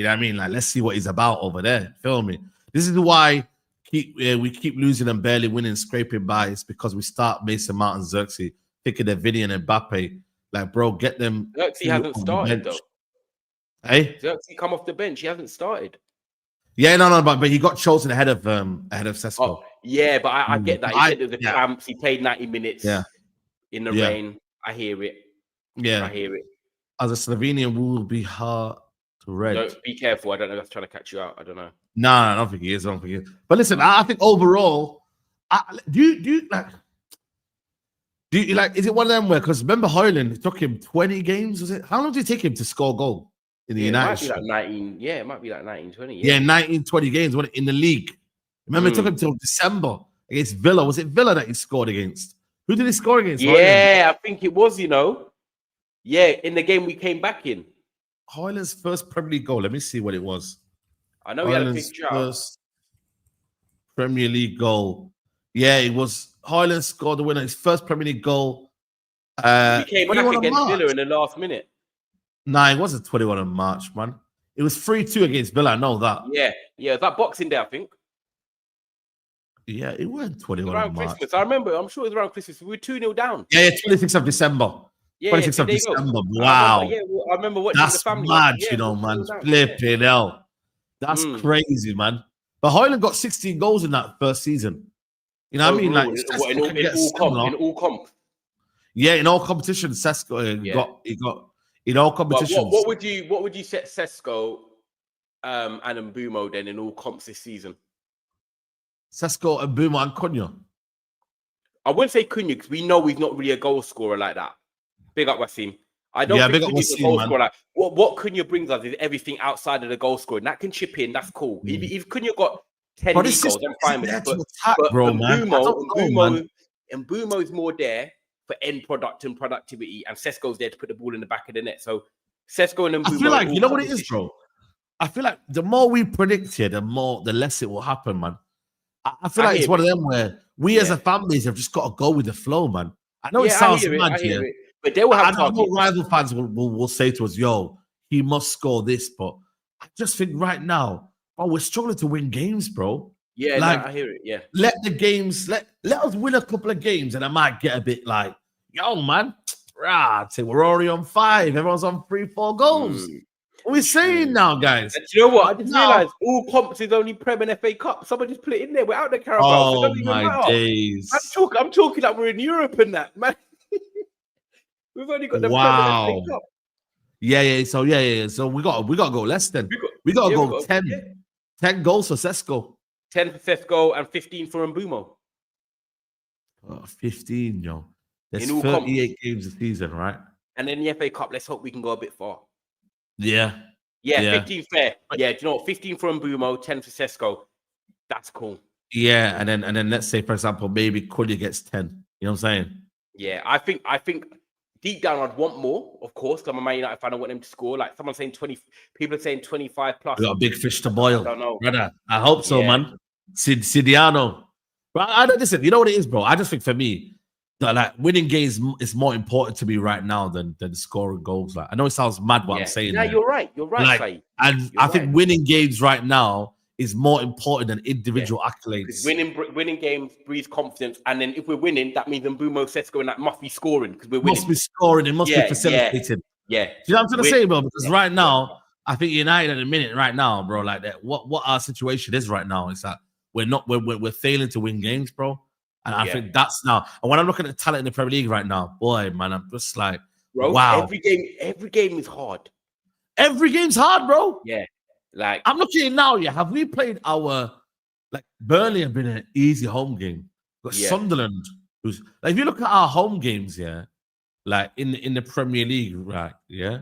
I mean? Like, let's see what he's about over there. Feel me? This is why we keep losing and barely winning, scraping by. It's because we start Mason Mount and Xerxes, thinking they're Vinny and Mbappe. Like, bro, get them. Xerxes hasn't started though. Hey, Xerxes come off the bench. He hasn't started. Yeah, no, but he got chosen ahead of Sesko. Oh, yeah, but I get that. He said it was the cramps. He played 90 minutes in the rain. I hear it. Yeah. I hear it. As a Slovenian, will be hard to read. Be careful. I don't know if that's trying to catch you out. I don't know. No, I don't think he is. But listen, I think overall, do you like? Is it one of them where? Because remember, Højlund, it took him 20 games. Was it? How long did it take him to score a goal in the United? It might be like 19. Yeah, it might be like 19, 20. Yeah, 19, 20 games in the league. Remember, it took him till December against Villa. Was it Villa that he scored against? Who did he score against? Yeah, Højlund? I think it was. Yeah, in the game we came back in. Højlund's first Premier League goal. Let me see what it was. I know he had a picture. First Premier League goal. Yeah, it was Højlund scored the winner. His first Premier League goal. We came back against Villa in the last minute. Nah, it wasn't 21 of March, man. It was 3-2 against Villa. I know that. Yeah. It's that Boxing Day, I think. Yeah, it wasn't 21 around of March. Christmas. I remember. I'm sure it was around Christmas. We were 2-0 down. Yeah, 26th of December. Yeah, 26th of December. Wow. I remember watching That's the family. mad, man. Flipping hell. That's crazy, man. But Højlund got 16 goals in that first season. You know what I mean? Like, in all comp. Yeah, in all competitions, Sesko got in all competitions. What would you set Sesko and Mbeumo then in all comps this season? Sesko and Mbeumo and Cunha. I wouldn't say Cunha because we know he's not really a goal scorer like that. Big up Wasim. I don't think Cunha's a goal scorer. Like, what Cunha brings us is everything outside of the goal scoring. That can chip in. That's cool. If Cunha got 10 league goals, I'm fine with it. But Mbeumo is more there for end product and productivity, and Sesko's there to put the ball in the back of the net. So Sesko and Mbeumo. I feel like, you know what it is, bro? I feel like the more we predict here, the less it will happen, man. I feel like it's one of them where we as a family have just got to go with the flow, man. I know it sounds mad here, but they will have targets. Rival fans will say to us, yo, he must score this, but I just think right now, we're struggling to win games, bro. Yeah, like, I hear it. Yeah. Let the games, let us win a couple of games, and I might get a bit like, yo, man, we're already on 5. Everyone's on 3-4 goals. What are we saying now, guys? And do you know what? I just realized all comps is only Prem and FA Cup. Someone just put it in there. We're out the Carabao. Oh, my days. I'm talking like we're in Europe and that, man. We've only got the Prem and FA Cup. Yeah. So we got to go less than. We got to go 10. 10 goals for Sesko. 10 for Sesko and 15 for Mbeumo. 15, yo. There's 38 games a season, right? And then the FA Cup, let's hope we can go a bit far. Yeah. 15 fair. Yeah, do you know what? 15 for Mbeumo, 10 for Sesko. That's cool. Yeah, and then let's say, for example, maybe Cunha gets 10. You know what I'm saying? Yeah, I think deep down I'd want more, of course. I'm a Man United fan. I want them to score. Like someone saying 20, people are saying 25 plus. We got a big fish to boil. I don't know. Brother, I hope so, man. Sidiano. But I don't listen. You know what it is, bro? I just think for me, that like winning games is more important to me right now than scoring goals. Like I know it sounds mad what I'm saying. Yeah, you're right. You're right, Saeed. And I think winning games right now is more important than individual accolades. Winning games breeds confidence, and then if we're winning, that means Mbeumo, Sesko, and that must be scoring because we're winning. Must be scoring. It must be facilitated. Yeah. Do you know what I'm trying to say, bro? Because right now, I think United at the minute, right now, bro, like that. What our situation is right now is that we're failing to win games, bro. And I think that's now. And when I'm looking at the talent in the Premier League right now, boy, man, I'm just like, bro. Wow. Every game is hard. Every game's hard, bro. Yeah. Like I'm looking at it now. Yeah, have we played our like Burnley have been an easy home game, but Yeah. Sunderland, who's like if you look at our home games, yeah, like in the Premier League, right? Yeah.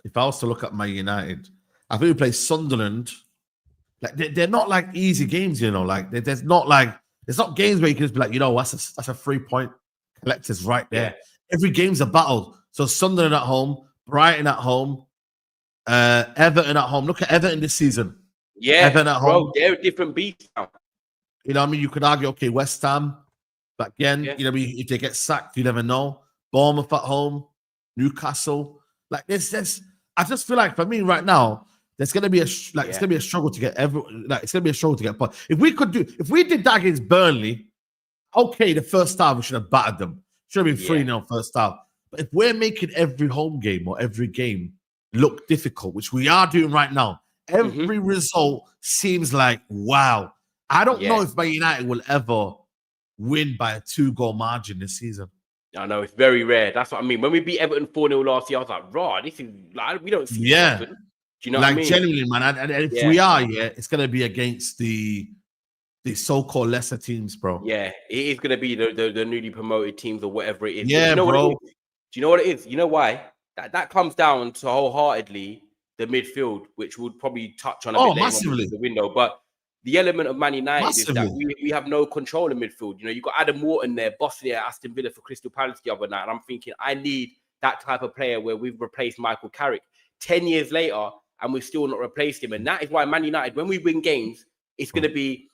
If I was to look at Man United, I think we play Sunderland. Like they're not like easy games, you know. Like there's not games where you can just be like, you know, that's a 3-point collectors right there. Yeah. Every game's a battle. So Sunderland at home, Brighton at home, Everton at home. Look at Everton this season. Yeah, Everton at home. They're a different beast now. You know what I mean? You could argue, okay, West Ham, but again, you know, if they get sacked, you never know. Bournemouth at home, Newcastle. Like this. I just feel like for me right now, there's gonna be it's gonna be a struggle to get it's gonna be a struggle to get. But if we did that against Burnley, okay, the first half we should have battered them. Should have been 3-0 first half. But if we're making every home game or every game look difficult, which we are doing right now, every result seems like wow. I don't know if Man United will ever win by a 2-goal margin this season. I know it's very rare. That's what I mean. When we beat Everton 4-0 last year, I was like, raw, this is like we don't see this happen. Do you know what I mean? Genuinely, man. And if we are, it's gonna be against the so-called lesser teams, bro. Yeah, it is gonna be the newly promoted teams or whatever it is. Yeah, you know bro. What it is? Do you know what it is? You know why? That comes down to wholeheartedly the midfield, which we'll probably touch on a bit later massively. on the window. But the element of Man United Massively. is that we have no control in midfield. You know, you got Adam Wharton there, bossing at Aston Villa for Crystal Palace the other night. And I'm thinking, I need that type of player where we've replaced Michael Carrick 10 years later and we've still not replaced him. And that is why Man United, when we win games, it's going to be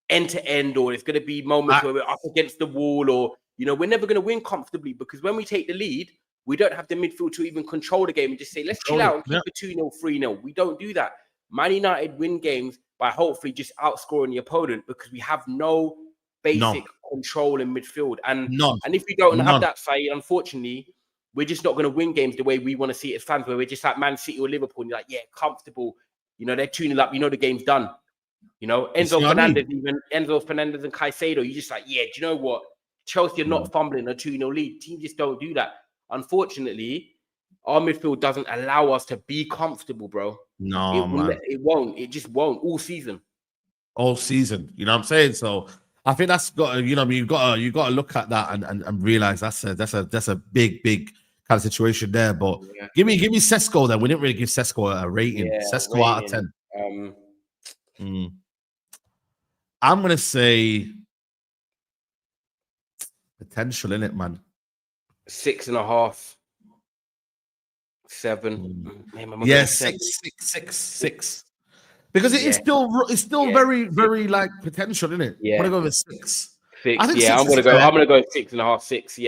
end to end, or it's going to be moments where we're up against the wall, or, you know, we're never going to win comfortably because when we take the lead, we don't have the midfield to even control the game and just say, let's chill out and keep it 2-0, 3-0. We don't do that. Man United win games by hopefully just outscoring the opponent because we have no basic control in midfield. And if we don't have that, Saeed, unfortunately, we're just not going to win games the way we want to see it as fans, where we're just like Man City or Liverpool, and you're like, yeah, comfortable. You know, they're tuning up. You know, the game's done. You know, Enzo Fernandez and Caicedo, you're just like, yeah, do you know what? Chelsea are not fumbling a 2-0 lead. Teams just don't do that. Unfortunately, our midfield doesn't allow us to be comfortable, bro. No, man. It won't. It just won't all season. All season. You know what I'm saying? So I think that's got, you know, you got to look at that and realize that's a big kind of situation there. But give me Sesko then. We didn't really give Sesko a rating. Sesko out of 10. I'm gonna say potential in it, man. 6.5, 7. Yeah, 6. Because it is still very like potential, isn't it? Yeah. I'm gonna go with 6. 6. I think I'm gonna go 6.5, 6.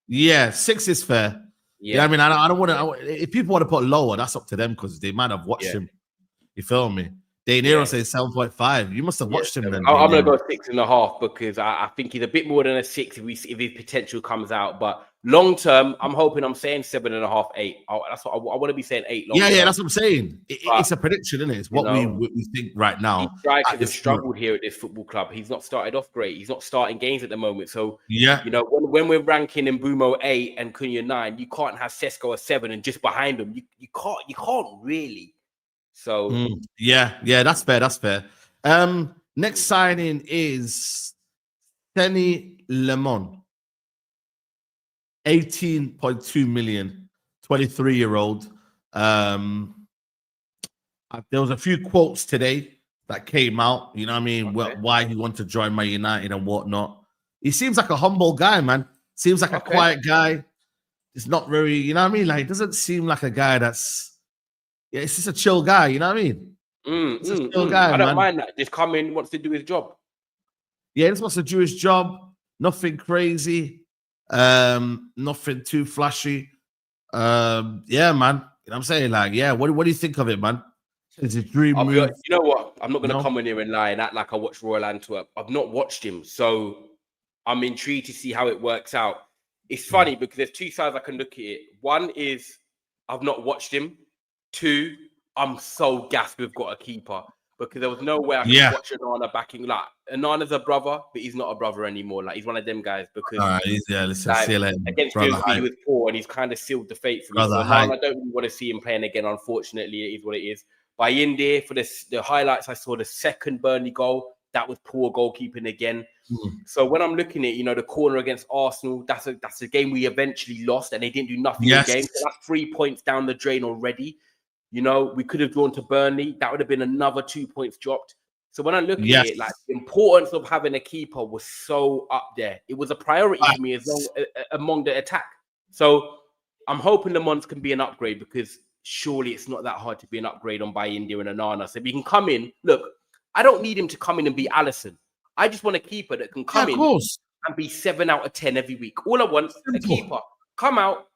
Yeah, 6 is fair. Yeah, I mean, I don't want to. If people want to put lower, that's up to them because they might have watched him. You feel me? De Niro says 7.5. You must have watched him then. I'm gonna go 6.5 because I think he's a bit more than a 6 if his potential comes out. But long term, I'm saying 7.5, 8. That's what I want to be saying 8. Yeah, that's what I'm saying. It's a prediction, isn't it? It's what we think right now. Strikers have struggled here at this football club. He's not started off great. He's not starting games at the moment. So you know, when we're ranking Mbeumo 8 and Cunha 9, you can't have Sesko a 7 and just behind him. You can't really. So that's fair. That's fair. Next signing is Seny Lemon, 18.2 million, 23-year-old. There was a few quotes today that came out. You know what I mean? Why he wanted to join Man United and whatnot. He seems like a humble guy, man. Seems like a quiet guy. It's not very, you know what I mean? Like, it doesn't seem like a guy that's. Yeah, it's just a chill guy, you know what I mean? It's a chill guy, I don't mind that. Just come in, wants to do his job. Yeah, he just wants to do his job. Nothing crazy. Nothing too flashy. Yeah, man. You know what I'm saying? Like, yeah, what do you think of it, man? It's a dream move. You know what? I'm not going to come in here and lie and act like I watched Royal Antwerp. I've not watched him, so I'm intrigued to see how it works out. It's funny because there's two sides I can look at it. One is I've not watched him. 2, I'm so gassed we've got a keeper. because there was no way I could watch Onana backing. Like, Onana's a brother, but he's not a brother anymore. Like, he's one of them guys because listen, like, see you later, against PSV he was poor, and he's kind of sealed the fate for me. So now I don't really want to see him playing again. Unfortunately, it is what it is. By India, for the highlights, I saw the second Burnley goal. That was poor goalkeeping again. So when I'm looking at, the corner against Arsenal, that's a game we eventually lost, and they didn't do nothing in the game. So that's 3 points down the drain already. We could have drawn to Burnley. That would have been another 2 points dropped. So when I look at it, like, the importance of having a keeper was so up there. It was a priority for me among the attack. So I'm hoping Le Mans can be an upgrade, because surely it's not that hard to be an upgrade on By India and Onana. So if he can come in, look, I don't need him to come in and be Alisson. I just want a keeper that can come in and be 7 out of 10 every week. All I want, a keeper, come out,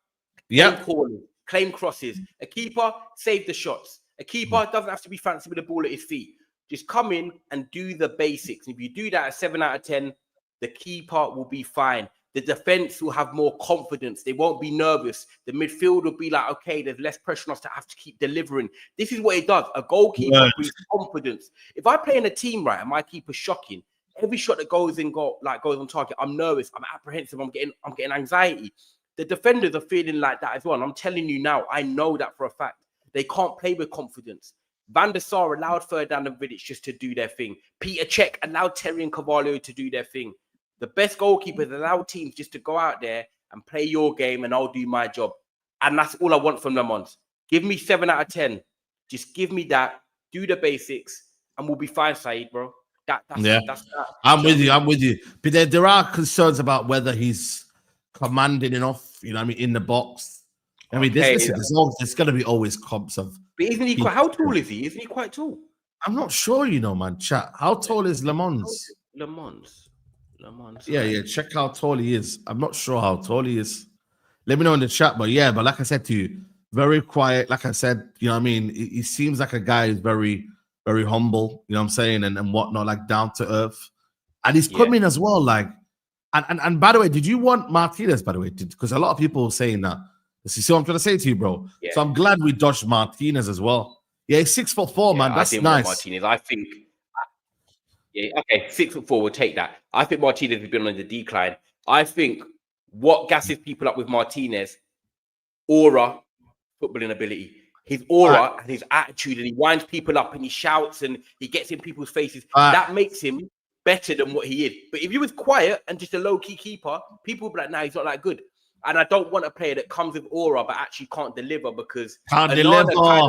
claim corners, claim crosses. A keeper, save the shots. A keeper doesn't have to be fancy with the ball at his feet. Just come in and do the basics. If you do that at 7 out of 10, the keeper will be fine. The defense will have more confidence. They won't be nervous. The midfield will be like, okay, there's less pressure on us to have to keep delivering. This is what it does. A goalkeeper brings confidence. If I play in a team, right, and my keeper's shocking, every shot that goes on target, I'm nervous, I'm apprehensive, I'm getting anxiety. The defenders are feeling like that as well. And I'm telling you now, I know that for a fact. They can't play with confidence. Van der Sar allowed Ferdinand and Vidic just to do their thing. Peter Cech allowed Terry and Carvalho to do their thing. The best goalkeepers allow teams just to go out there and play your game, and I'll do my job. And that's all I want from Le Mans. Give me 7 out of 10. Just give me that. Do the basics, and we'll be fine, Saeed, bro. That's that. I'm with you. But there are concerns about whether he's commanding enough, in the box. I mean, there's going to be always comps of. But isn't he quite, how tall is he? Isn't he quite tall? I'm not sure, man. Chat. How tall is Le Mans? Le Mans. Yeah. Check how tall he is. I'm not sure how tall he is. Let me know in the chat. But like I said to you, very quiet. Like I said, he seems like a guy who's very, very humble. You know what I'm saying, and whatnot, like down to earth. And he's coming as well. Like, and by the way, did you want Martinez? By the way, because a lot of people are saying that. You see what I'm trying to say to you, bro? Yeah. So I'm glad we dodged Martinez as well. Yeah, he's 6'4", man. That's nice. Martinez, I think. Yeah, okay, 6'4", we'll take that. I think Martinez has been on the decline. I think what gasses people up with Martinez, aura, footballing ability. His aura and his attitude, and he winds people up and he shouts and he gets in people's faces. That makes him better than what he is. But if he was quiet and just a low-key keeper, people would be like, nah, he's not that good. And I don't want a player that comes with aura but actually can't deliver, because Onana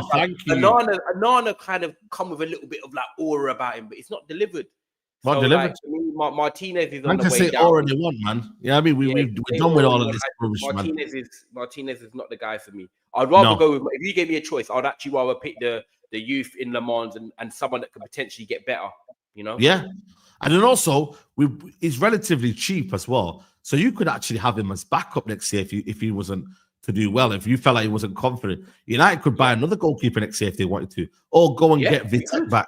kind of come with a little bit of like aura about him, but it's not delivered. Like, to me, Martinez is on the way down. Aura they want, man. Yeah, I mean, we're done with all of this rubbish, Martinez is not the guy for me. I'd rather go with, if you gave me a choice, I'd actually rather pick the youth in Le Mans and someone that could potentially get better, Yeah. And then also, he's relatively cheap as well. So you could actually have him as backup next year if he wasn't to do well. If you felt like he wasn't confident, United could buy another goalkeeper next year if they wanted to, or go and get Vitek back,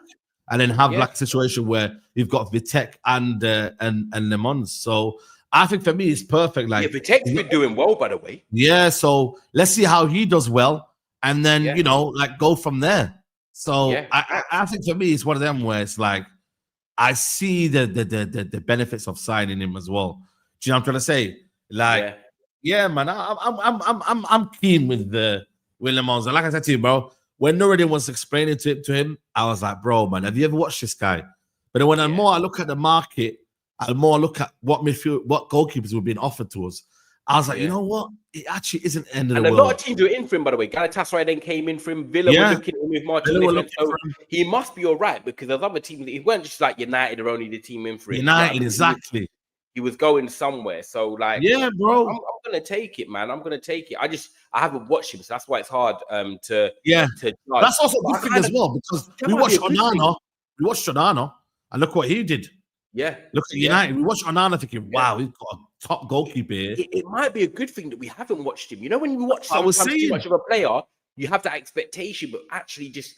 and then have like a situation where you've got Vitek and Le Mans. So I think for me it's perfect. Like, Vitek's been doing well, by the way. Yeah, so let's see how he does well, and then like go from there. So I think for me it's one of them where it's like I see the benefits of signing him as well. Do you know what I'm trying to say? Like, man, I'm keen with Le Mans. And like I said to you, bro, when Nuruddin was explaining to him, I was like, bro, man, have you ever watched this guy? But then when I look at the market, I look at what goalkeepers were being offered to us, I was like, you know what? It actually isn't the end of the world. And a lot of teams were in for him, by the way. Galatasaray then came in for him. Villa were looking at him with Martinez. So he must be all right, because there's other teams. It weren't just like United are only the team in for him. United, exactly. He was going somewhere. So, like, bro. I'm going to take it, man. I'm going to take it. I haven't watched him, so that's why it's hard to judge. That's also a good thing as well, because we watched Onana. We watched Onana, and look what he did. Yeah. Look at United. We watched Onana thinking, wow, he's got a top goalkeeper here. It might be a good thing that we haven't watched him. When you watch sometimes too much of a player, you have that expectation, but actually just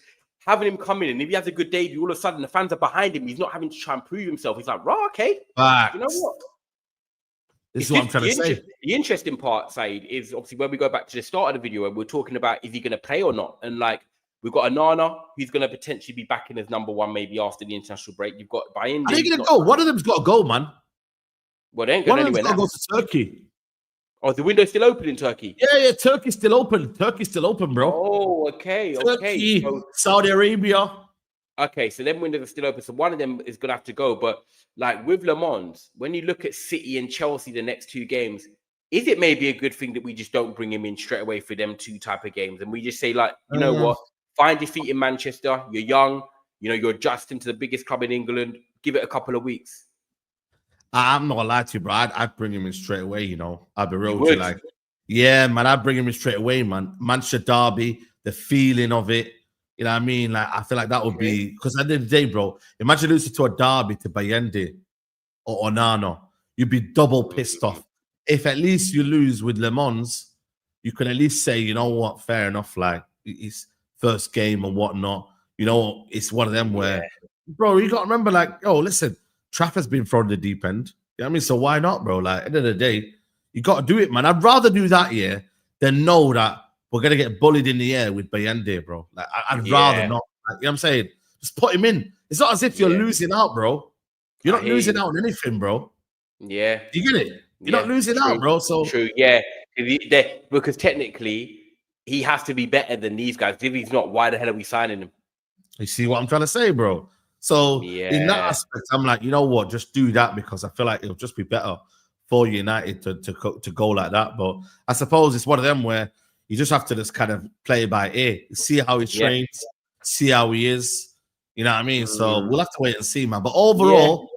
having him come in, and if he has a good debut, all of a sudden the fans are behind him. He's not having to try and prove himself. He's like, okay. You know what? This is what I'm trying to say. The interesting part, Saeed, is obviously when we go back to the start of the video and we're talking about is he going to play or not. And like, We've got Onana, who's going to potentially be back in as number one maybe after the international break. You've got Bayern. Are they going to go? One of them's got to go, man. Well, they ain't going anywhere now. Go to Turkey. Oh, the window's still open in Turkey? Yeah, Turkey's still open. Turkey's still open, bro. Oh, okay, Turkey, So, Saudi Arabia. Okay, so them windows are still open. So one of them is going to have to go. But like with Le Mans, when you look at City and Chelsea the next 2 games, is it maybe a good thing that we just don't bring him in straight away for them 2 type of games? And we just say, like, you know what? Find defeat in Manchester. You're young. You know, you're adjusting to the biggest club in England. Give it a couple of weeks. I'm not gonna lie to you, bro. I'd bring him in straight away, you know. I'd be real with you, like, yeah, man, I'd bring him in straight away, man. Manchester derby, the feeling of it, you know what I mean? Like, I feel like that would be, because at the end of the day, bro, imagine losing to a derby to Bayende or Onana, you'd be double pissed off. If at least you lose with Le Mans, you can at least say, you know what, fair enough, like, it's first game and whatnot. You know, it's one of them where, bro, you got to remember, like, oh, listen, Trafford's been thrown in the deep end. You know what I mean? So why not, bro? Like, at the end of the day, you got to do it, man. I'd rather do that than know that we're going to get bullied in the air with Bayende, bro. Like, I'd rather not. Like, you know what I'm saying? Just put him in. It's not as if you're losing out, bro. You're not losing out on anything, bro. Yeah. You get it? You're not losing out, bro. So true. Yeah. Because technically, he has to be better than these guys. If he's not, why the hell are we signing him? You see what I'm trying to say, bro? So in that aspect, I'm like, you know what? Just do that because I feel like it'll just be better for United to go like that. But I suppose it's one of them where you just have to just kind of play by ear, see how he trains, see how he is. You know what I mean? So we'll have to wait and see, man. But overall,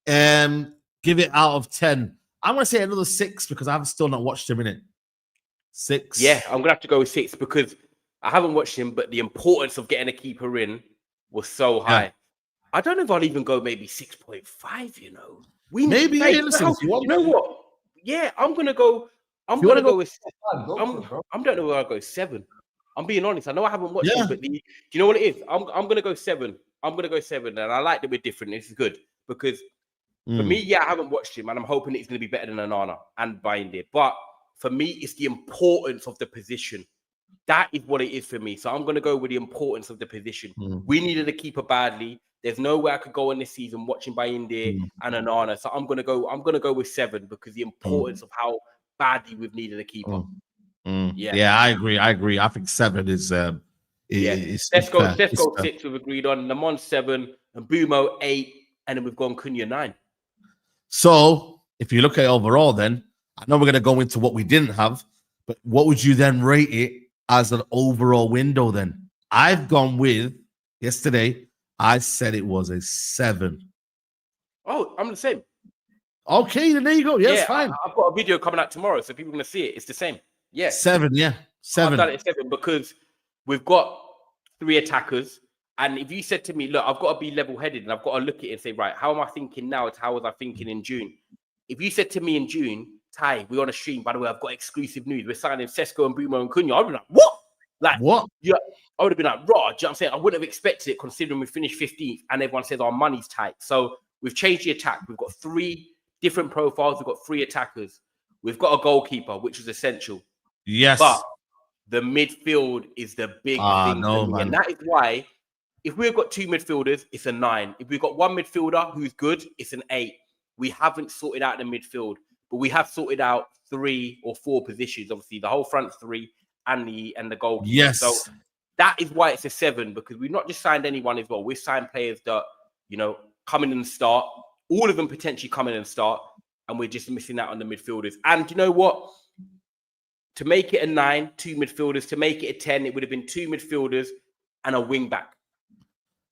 give it out of 10. I'm gonna say another 6 because I've still not watched him in it. 6. Yeah, I'm gonna have to go with 6 because I haven't watched him, but the importance of getting a keeper in was so high. Yeah. I don't know if I'll even go maybe 6.5, you know. Maybe listen, you know what? Yeah, I'm gonna go. I'm gonna go with. I don't know where I'll go 7. I'm being honest. I know I haven't watched him, but do you know what it is? I'm gonna go 7. I'm gonna go 7, and I like that we're different. This is good because for me, I haven't watched him, and I'm hoping it's gonna be better than Onana and Bayende. But for me, it's the importance of the position. That is what it is for me. So I'm gonna go with the importance of the position. We needed a keeper badly. There's no way I could go in this season watching Bayende and Onana. So I'm gonna go with 7 because the importance of how badly we've needed a keeper. Yeah, I agree. I think 7 is Let's go 6 we've agreed on. Lamont 7 and Mbeumo 8, and then we've gone Cunha 9. So if you look at it overall, then I know we're gonna go into what we didn't have, but what would you then rate it as an overall window then? I've gone with yesterday. I said it was a 7. Oh, I'm the same. Okay, then there you go. Yes, fine. I've got a video coming out tomorrow, so people are going to see it. It's the same. Yeah. 7, yeah. 7. I've done it at 7 because we've got 3 attackers. And if you said to me, look, I've got to be level-headed and I've got to look at it and say, right, how am I thinking now? How was I thinking in June? If you said to me in June, Ty, we're on a stream. By the way, I've got exclusive news. We're signing Sesko and Mbeumo and Cunha. I'd be like, what? Like, what? Yeah, I would have been like, raw. Do you know what I'm saying? I wouldn't have expected it considering we finished 15th and everyone says our money's tight. So we've changed the attack. We've got 3 different profiles. We've got 3 attackers. We've got a goalkeeper, which is essential. Yes. But the midfield is the big thing. No, man. And that is why if we've got 2 midfielders, it's a 9. If we've got 1 midfielder who's good, it's an 8. We haven't sorted out the midfield, but we have sorted out 3 or 4 positions. Obviously, the whole front 3. And the goalkeeper. Yes. So that is why it's a 7 because we've not just signed anyone as well. We've signed players that, you know, come in and start. All of them potentially come in and start. And we're just missing out on the midfielders. And you know what? To make it a 9, 2 midfielders. To make it a 10, it would have been 2 midfielders and a wing back.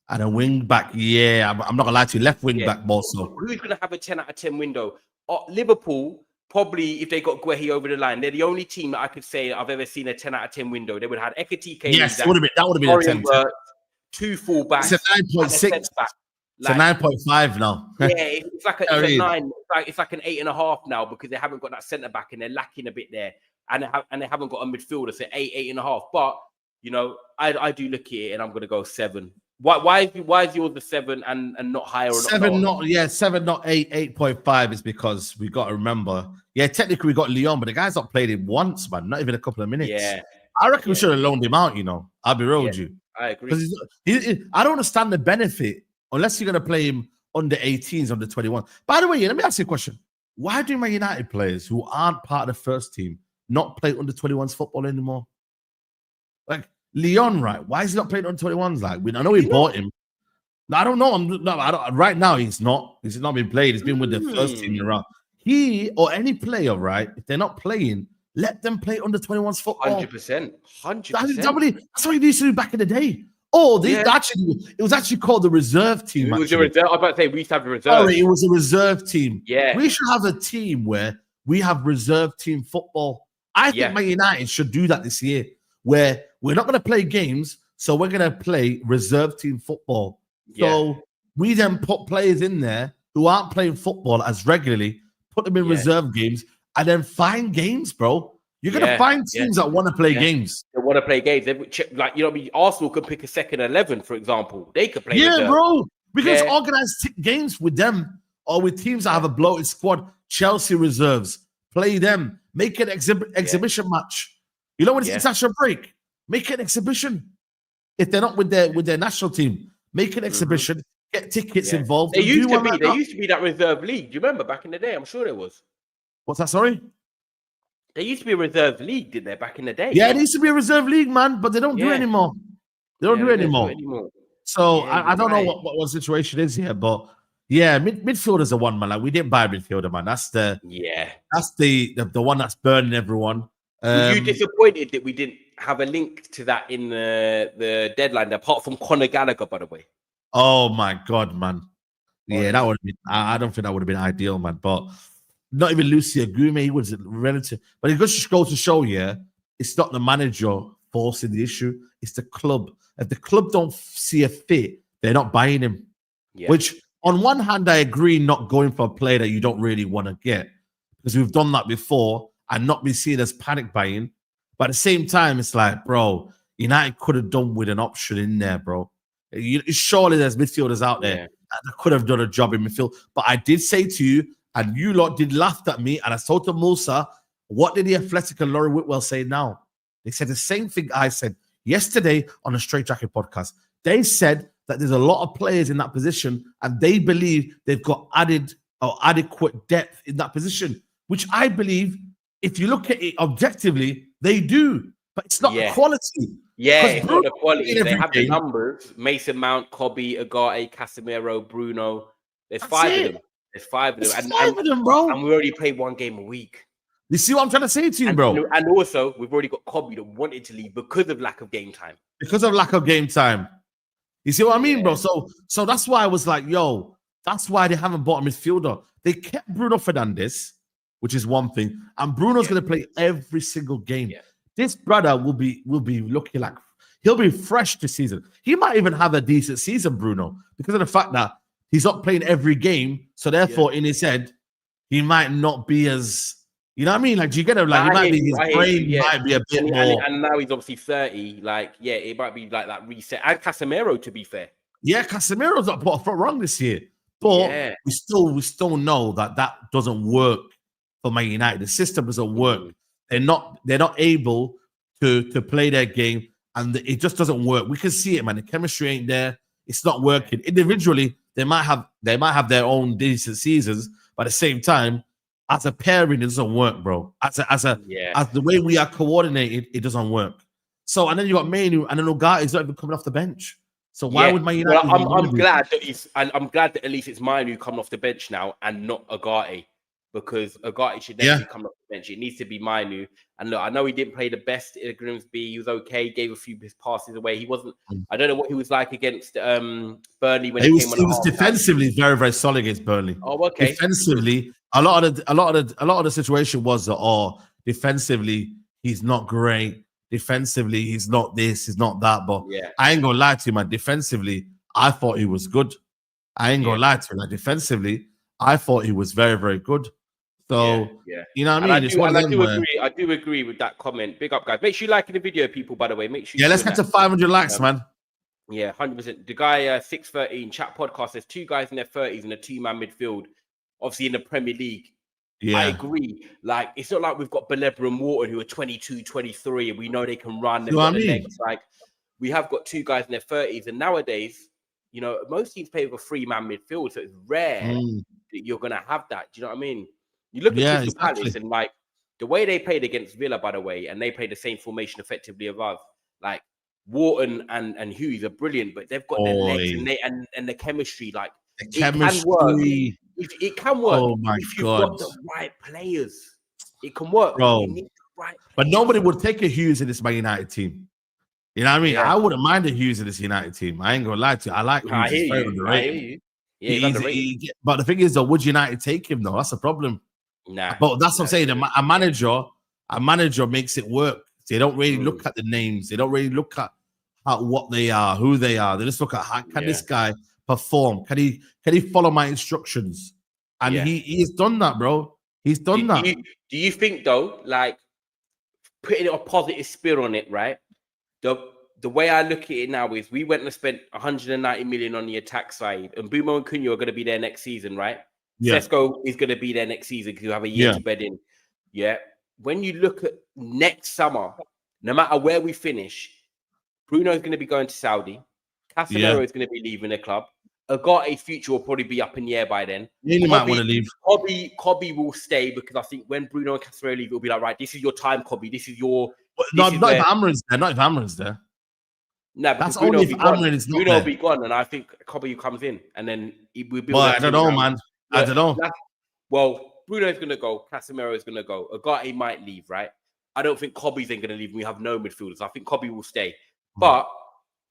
And a wing back, yeah. I'm not going to lie to you. Left wing back more so. Who's going to have a 10 out of 10 window? Liverpool... Probably if they got Guehi over the line, they're the only team that I could say I've ever seen a 10 out of 10 window. They would have had Ekatike. Yes, that would have been a 10. 2 fullbacks. It's a 9.6. It's a 9.5 now. Yeah, it's like a 9. It's like an 8.5 now because they haven't got that centre back and they're lacking a bit there, and they haven't got a midfielder. So 8.5. But you know, I do look at it and I'm going to go 7. Why is yours the 7 and not higher? Or 7 not 8. 8.5 is because we got to remember. Yeah, technically we got Leon, but the guy's not played it once, man. Not even a couple of minutes. Yeah, I reckon we should have loaned him out. You know, I'll be real with you. I agree. Because I don't understand the benefit unless you're going to play him under 18s, under 21. By the way, let me ask you a question. Why do Man United players who aren't part of the first team not play under 21s football anymore? Like Leon, right? Why is he not playing under 21s? Like, I know we bought him. I don't know. Right now, he's not. He's not been played. He's been with the first team in a row. He or any player, right? If they're not playing, let them play under 21s football. 100%. 100%. That's what he used to do back in the day. Oh, it was actually called the reserve team. It was a reserve. I was about to say we used to have a reserve. Sorry, it was a reserve team. Yeah. We should have a team where we have reserve team football. I think Man United should do that this year, where we're not going to play games, so we're going to play reserve team football. So we then put players in there who aren't playing football as regularly, put them in reserve games, and then find games, bro. You're going to find teams that want to play games. They want to play games. Like, Arsenal could pick a second 11, for example. They could play. Yeah, reserve. bro. We can just organize games with them or with teams that have a bloated squad. Chelsea reserves. Play them. Make an exhibition match. You know when it's international break? Make an exhibition. If they're not with their national team, make an exhibition. Get tickets involved. There used to be that reserve league. Do you remember back in the day? I'm sure there was. What's that? Sorry. There used to be a reserve league, did there, back in the day? Yeah, there used to be a reserve league, man, but they don't do it anymore. They don't do it anymore. So I don't know what the situation is here, but midfield is the one, man. Like, we didn't buy a midfielder, man. That's the one that's burning everyone. Were you disappointed that we didn't have a link to that in the deadline, apart from Conor Gallagher, by the way? Oh my god, man. Yeah, that would have been. I don't think that would have been ideal, man. But not even Lucia Gume, he was relative. But it just goes to show, it's not the manager forcing the issue, it's the club. If the club don't see a fit, they're not buying him. Yeah. Which, on one hand, I agree, not going for a player that you don't really want to get, because we've done that before and not be seen as panic buying. But at the same time, it's like, bro, United could have done with an option in there, bro. Surely there's midfielders out there that could have done a job in midfield. But I did say to you, and you lot did laugh at me, and I told to Musa, what did the Athletic and Laurie Whitwell say now? They said the same thing I said yesterday on the Straight Jacket podcast. They said that there's a lot of players in that position, and they believe they've got adequate depth in that position, which I believe, if you look at it objectively, they do. But it's not the quality. Yeah, it's not the quality. They have the numbers. Mason Mount, Kobe, Agate, Casemiro, Bruno. There's five of them. There's five of them. There's five of them, bro. And we already play one game a week. You see what I'm trying to say to you, bro? And also, we've already got Kobe that wanted to leave because of lack of game time. Because of lack of game time. You see what I mean, bro? So that's why I was like, yo, that's why they haven't bought a midfielder. They kept Bruno Fernandes, which is one thing. And Bruno's going to play every single game. Yeah. This brother will be looking like he'll be fresh this season. He might even have a decent season, Bruno, because of the fact that he's not playing every game. So therefore, in his head, he might not be as, you know what I mean? Like, do you get it? Like, he might be, his brain might be a bit more. And now he's obviously 30. Like, it might be like that reset. And Casemiro, to be fair. Yeah, Casemiro's not put wrong this year. But we still know that doesn't work for Man United. The system doesn't work. They're not able to play their game, and it just doesn't work. We can see it, man. The chemistry ain't there. It's not working. Individually, they might have their own decent seasons, but at the same time, as a pairing, it doesn't work, bro. As the way we are coordinated, it doesn't work. So, and then you got Manu, and then Ugate's not even coming off the bench. So why would Man United? Well, I'm glad that at least it's Manu coming off the bench now and not Agate. Because Agate should never be coming off the bench. It needs to be Manu. And look, I know he didn't play the best at Grimsby. He was okay. Gave a few passes away. He wasn't. I don't know what he was like against Burnley when he came on. He was defensively very, very solid against Burnley. Oh, okay. Defensively, a lot of the situation was that defensively he's not great. Defensively, he's not this, he's not that. But I ain't gonna lie to you, man. Defensively, I thought he was good. I ain't gonna lie to you. Like, defensively, I thought he was very, very good. So, you know what I mean? I do agree with that comment. Big up, guys. Make sure you like the video, people, by the way. Make sure let's get to 500 likes, man. Yeah, 100%. The guy, 613 chat podcast, there's two guys in their 30s in a two-man midfield, obviously in the Premier League. Yeah. I agree. Like, it's not like we've got Baleba and Wharton who are 22, 23, and we know they can run. They've got the legs. Like, we have got two guys in their 30s, and nowadays, you know, most teams play with a 3-man midfield, so it's rare that you're gonna have that. Do you know what I mean? You look at Crystal Palace and like the way they played against Villa, by the way, and they played the same formation effectively as us. Like Wharton and Hughes are brilliant, but they've got their legs and the chemistry. Like it can work. It can work. Oh my if you've God. got the right players. It can work, bro. You need the right but nobody would take a Hughes in this Man United team. You know what I mean? I wouldn't mind a Hughes in this United team. I ain't gonna lie to you. I like Hughes. I hear you. Yeah, but the thing is, though, would United take him though? That's the problem. Nah, but that's what I'm saying. A manager makes it work. They don't really look at the names. They don't really look at what they are, who they are. They just look at how can this guy perform? Can he follow my instructions? And he's done that, bro. He's done that. Do you think though, like putting a positive spin on it, right? The way I look at it now is we went and spent 190 million on the attack side, and Mbeumo and Cunha are going to be there next season, right? Yeah. Sesko is going to be there next season because you have a year to bed in. Yeah. When you look at next summer, no matter where we finish, Bruno is going to be going to Saudi. Casemiro is going to be leaving the club. Agate's future will probably be up in the air by then. He might want to leave. Cobby will stay because I think when Bruno and Casemiro leave, it'll be like, right, this is your time, Cobby. This is your... Not if Amra's there. Not if Amra's there. No, that's only if Amran is not Bruno there. Will be gone, and I think Cobby comes in, and then we'll be... Well, I don't know, man. I don't know. Well, Bruno's going to go. Casemiro is going to go. Agate might leave, right? I don't think Cobby's ain't going to leave. We have no midfielders. I think Cobby will stay. But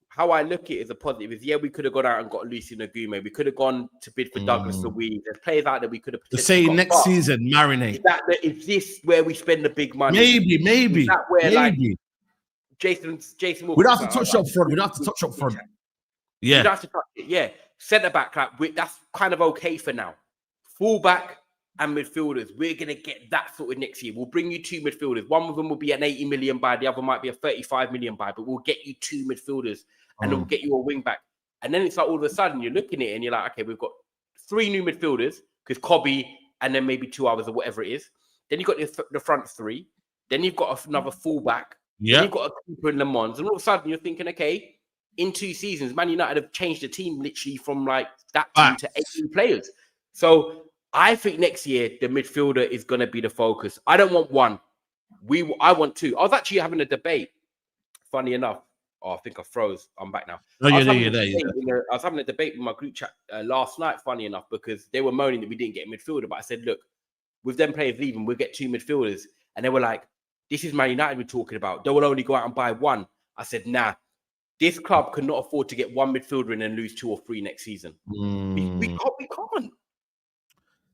how I look at it as a positive is, we could have gone out and got Lucy Nagume. We could have gone to bid for Douglas Louise. There's players out there we could have... To say next season, marinate. Is this where we spend the big money? Maybe. Is that where, like, Jason Wilson... We'd have to touch up front. Yeah. We'd have to touch it, yeah. Centre back, like, that's kind of okay for now. Full back and midfielders, we're going to get that sorted next year. We'll bring you two midfielders. One of them will be an 80 million buy, the other might be a 35 million buy, but we'll get you two midfielders and then we'll get you a wing back. And then it's like all of a sudden you're looking at it and you're like, okay, we've got 3 new midfielders because Cobby and then maybe 2 others or whatever it is. Then you've got the front 3. Then you've got another full back. Yeah. Then you've got a keeper in Le Mans. And all of a sudden you're thinking, okay, in 2 seasons, Man United have changed the team literally from like that team to 18 players. So I think next year the midfielder is going to be the focus. I don't want one. I want 2. I was actually having a debate. Funny enough. Oh, I think I froze. I'm back now. Oh, you're there. I was having a debate with my group chat last night, funny enough, because they were moaning that we didn't get a midfielder. But I said, look, with them players leaving, we'll get 2 midfielders. And they were like, this is Man United we're talking about. They will only go out and buy 1. I said, nah. This club cannot afford to get 1 midfielder in and lose 2 or 3 next season. We can't.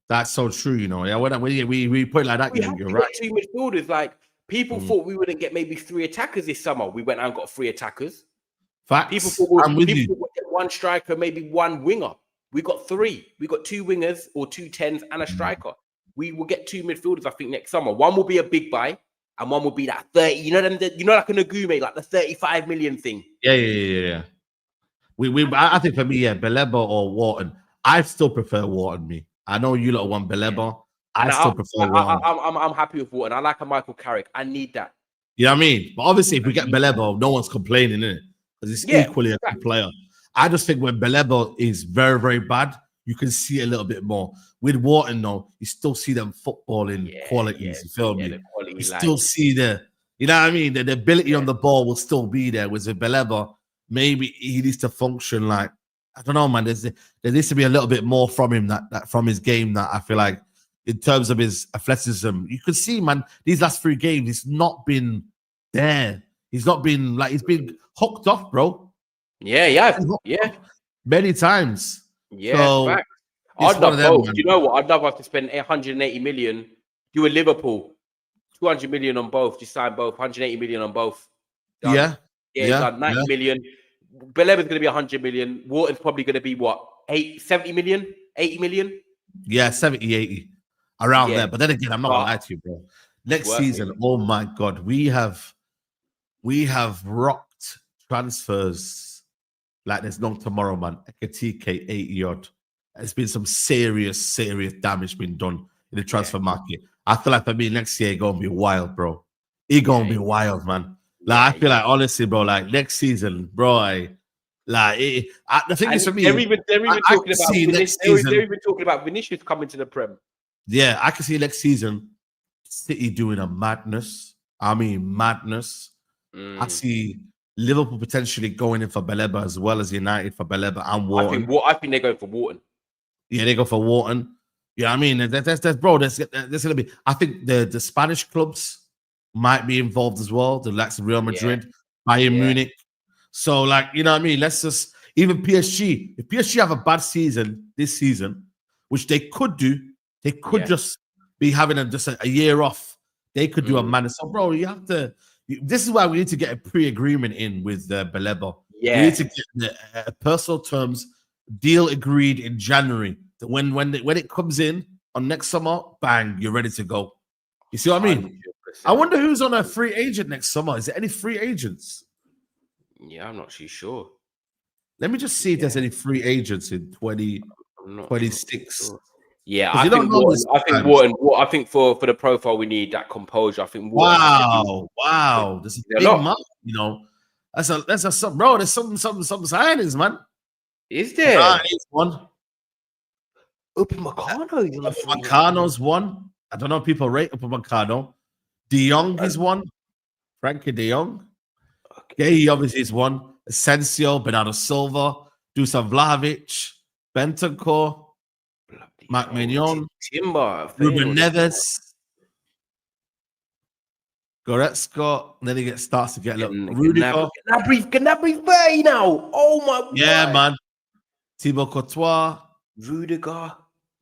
That's so true, you know. Yeah, when we put it like that, you're right. 2 midfielders, like people thought we wouldn't get maybe 3 attackers this summer. We went out and got 3 attackers. Facts. People thought would get 1 striker, maybe 1 winger. We got 3. We got 2 wingers or 2 10s and a striker. We will get 2 midfielders, I think, next summer. One will be a big buy, and one will be that 30. You know them, like a Nagume, like the 35 million thing. Yeah. I think for me, Beleba or Wharton. I still prefer Wharton. Me. I know you lot want Beleba. I still prefer Wharton. I'm happy with Wharton. I like a Michael Carrick. I need that. You know what I mean? But obviously, if we get Beleba, no one's complaining, innit? Because it's equally a good player. I just think when Beleba is very, very bad, you can see a little bit more. With Wharton, though, you still see them footballing qualities. You feel me? You still see you know what I mean? The ability on the ball will still be there. With Beleba, maybe he needs to function like, I don't know, man. There needs to be a little bit more from him that from his game that I feel like in terms of his athleticism, you can see, man, these last 3 games, he's not been there. He's not been like he's been hooked off, bro. Yeah. Many times. Yeah. So, I'd love both. You know what? I'd love us to spend 180 million, do a Liverpool, 200 million on both, just sign both, 180 million on both. Done. Yeah. 90 million. Beleba's going to be 100 million. Wharton's probably going to be what? 70 million? 80 million? Yeah, 70, 80. Around there. But then again, I'm not going to lie to you, bro. Next season, oh my God, we have rocked transfers like there's no tomorrow, man. Ekatike, 80 odd. There's been some serious damage been done in the transfer market. I feel like for me, next year, it's going to be wild, bro. It's going to be wild, man. Like I feel like honestly, bro, like next season, bro, the thing is for me, they're even I talking can about see Vinicius. next season. They're even talking about Vinicius coming to the Prem. Yeah, I can see next season City doing a madness. I mean, madness. I see Liverpool potentially going in for Baleba as well as United for Baleba and Wharton. I think they're going for Wharton. Yeah, they go for Wharton. Yeah, I mean, there's gonna be. I think the Spanish clubs might be involved as well. The likes of Real Madrid, Bayern Munich. So, like, you know what I mean? Let's just even PSG. If PSG have a bad season this season, which they could do, they could just be having just a year off. They could do a man. So, bro, you have to. This is why we need to get a pre-agreement in with Baleba. Yeah, we need to get a personal terms deal agreed in January. That when it comes in on next summer, bang, you're ready to go. You see what I mean? 100%. I wonder who's on a free agent next summer. Is there any free agents? Yeah, I'm not too sure. Let me just see if there's any free agents in 2026. Sure. Yeah, I think Wharton. I think for the profile we need that composure. I think Wharton. Wow, this is a big month. You know, that's a bro. There's some signings, man. Is there? One. Upamecano's one. I don't know if people rate Upamecano. De Jong is one. Frankie De Jong. Okay. He obviously is one. Asensio, Bernardo Silva, Dusan Vlahovic, Bentancur, Marc Mignon, Timber, Ruben Neves, Goretzka. Then he starts to get a little Rudiger. Can that breathe by now? Oh my god. Yeah, man. Thibaut Courtois. Rudiger.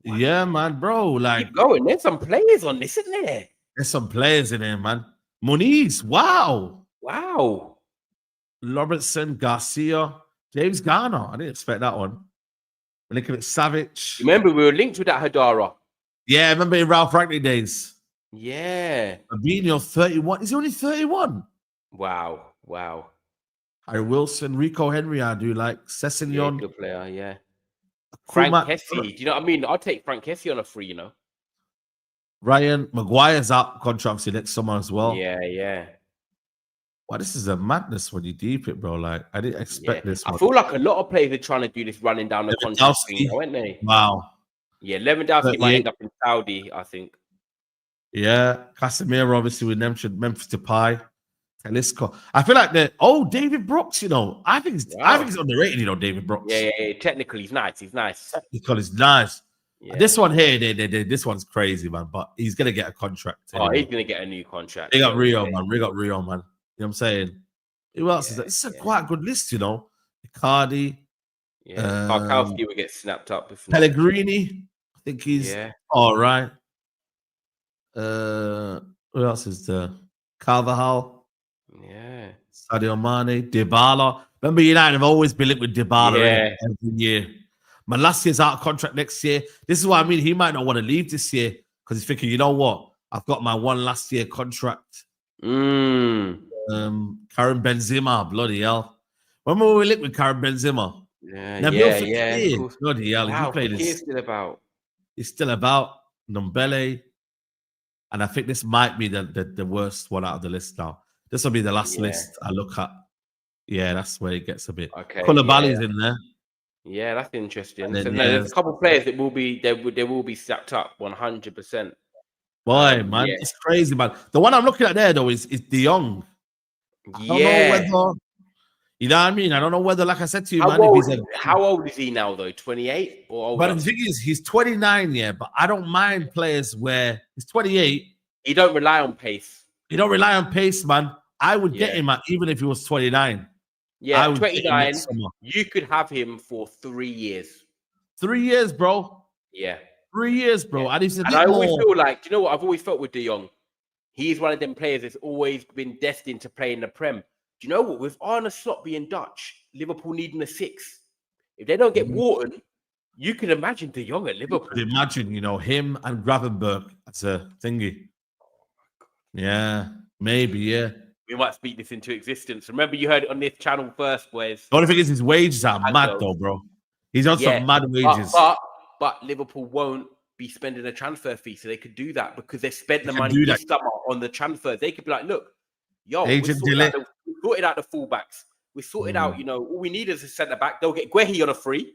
Yeah, man, bro. Like, keep going. There's some players on this, isn't there? There's some players in there, man. Moniz, wow. Robertson, Garcia, James Garner. I didn't expect that one. Milinkovic Savic. Remember, we were linked with that Hadara. Yeah, I remember in Ralph Ragnick days. Yeah. Fabinho, 31. Is he only 31? Wow. Harry Wilson, Rico Henry, I do like. Sessegnon. Good player, yeah. Frank Kessie. Do you know what I mean? I'll take Frank Kessie on a free, you know. Ryan Maguire's out controversy next summer as well. Yeah. Wow, this is a madness when you deep it, bro. Like, I didn't expect this. I feel like a lot of players are trying to do this running down the contract thing, aren't they? Wow. Yeah, Lewandowski might end up in Saudi, I think. Yeah, Casemiro obviously with Memphis Depay. Sesko. I feel like David Brooks, you know. I think he's underrated, you know, David Brooks. Yeah. Technically, he's nice. Technically, he's nice. Yeah. This one here, this one's crazy, man. But he's gonna get a contract. Anyway. He's gonna get a new contract. They got Rio, man. You know what I'm saying? Who else is that? It's a quite good list, you know. Icardi. Yeah, Tarkowski will get snapped up. Pellegrini. I think he's all right. Who else is there? Carvajal. Yeah. Sadio Mane, Dybala. Remember, United have always been linked with Dybala every year. Malassia's out of contract next year. This is what I mean. He might not want to leave this year because he's thinking, you know what? I've got my one last year contract. Karim Benzema, bloody hell. When were we linked with Karim Benzema? Yeah. Bloody hell. Wow, he's still about. Ndombele. And I think this might be the worst one out of the list now. This will be the last list I look at. Yeah, that's where it gets a bit. Okay. Koulibaly's in there. Yeah, that's interesting. Then, there's a couple of players that will be stacked up 100%. Boy, man, it's crazy, man. The one I'm looking at there though is De Jong. I don't know whether, you know what I mean? I don't know whether, like I said to you, how old is he now though? 28 or older? But the thing is, he's 29, but I don't mind players where he's 28. He don't rely on pace. You don't rely on pace, man. I would get him even if he was 29. Yeah, 29. You could have him for 3 years. 3 years, bro. Yeah. 3 years, bro. Yeah. And I always feel like, do you know what? I've always felt with De Jong. He's one of them players that's always been destined to play in the Prem. Do you know what? With Arne Slot being Dutch, Liverpool needing a 6. If they don't get Wharton, you can imagine De Jong at Liverpool. You could imagine, you know, him and Gravenberg. That's a thingy. Yeah, maybe, yeah. We might speak this into existence. Remember, you heard it on this channel first, boys. The only thing is his wages are mad, though, bro. He's on some mad wages. But Liverpool won't be spending a transfer fee, so they could do that because they spent the money this summer on the transfers. They could be like, look, Yo, Agent we sorted out the fullbacks. We sorted out, you know, all we need is a centre back. They'll get Guehi on a free,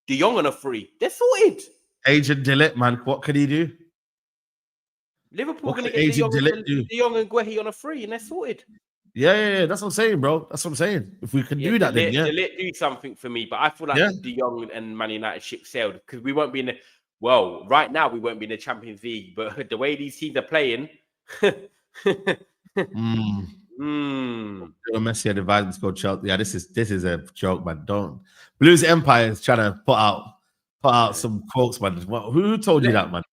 De Jong on a free. They're sorted. Agent Dillet, man, what can he do? Liverpool What going to can get Agent Dillet do? De Jong and Guehi on a free, and they're sorted. Yeah. That's what I'm saying, bro. That's what I'm saying. If we can do that, then yeah. Dillet do something for me, but I feel like De Jong and Man United ship sailed because we won't be in the. Well, right now we won't be in the Champions League, but the way these teams are playing. Messi had advised to go Chelsea. Yeah, this is a joke, man. Don't Blues Empire is trying to put out some quotes, man. Who told you that, man?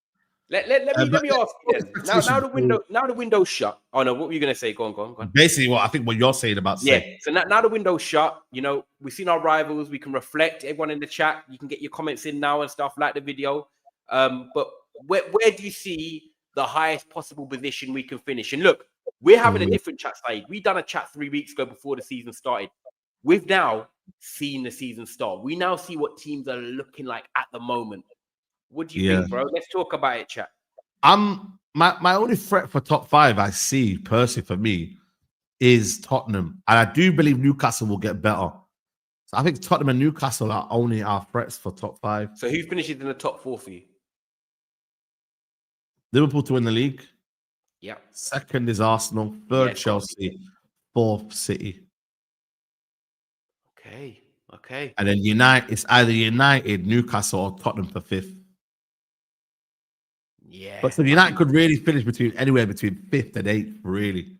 Let me ask you then. Now the window's shut. Oh no, what were you gonna say? Go on. Basically, what you're saying about So now the window's shut. You know, we've seen our rivals. We can reflect. Everyone in the chat, you can get your comments in now and stuff, like the video. But where do you see the highest possible position we can finish? And look, we're having a different chat, Saeed. We done a chat 3 weeks ago before the season started. We've now seen the season start. We now see what teams are looking like at the moment. What do you think, bro? Let's talk about it, chat. My only threat for top 5 I see personally for me is Tottenham, and I do believe Newcastle will get better. So I think Tottenham and Newcastle are only our threats for top 5. So who finishes in the top 4 for you? Liverpool to win the league. Yeah. Second is Arsenal. Third Chelsea. Fourth City. Okay. And then it's either United, Newcastle, or Tottenham for 5th. Yeah. But so United could really finish anywhere between 5th and 8th, really.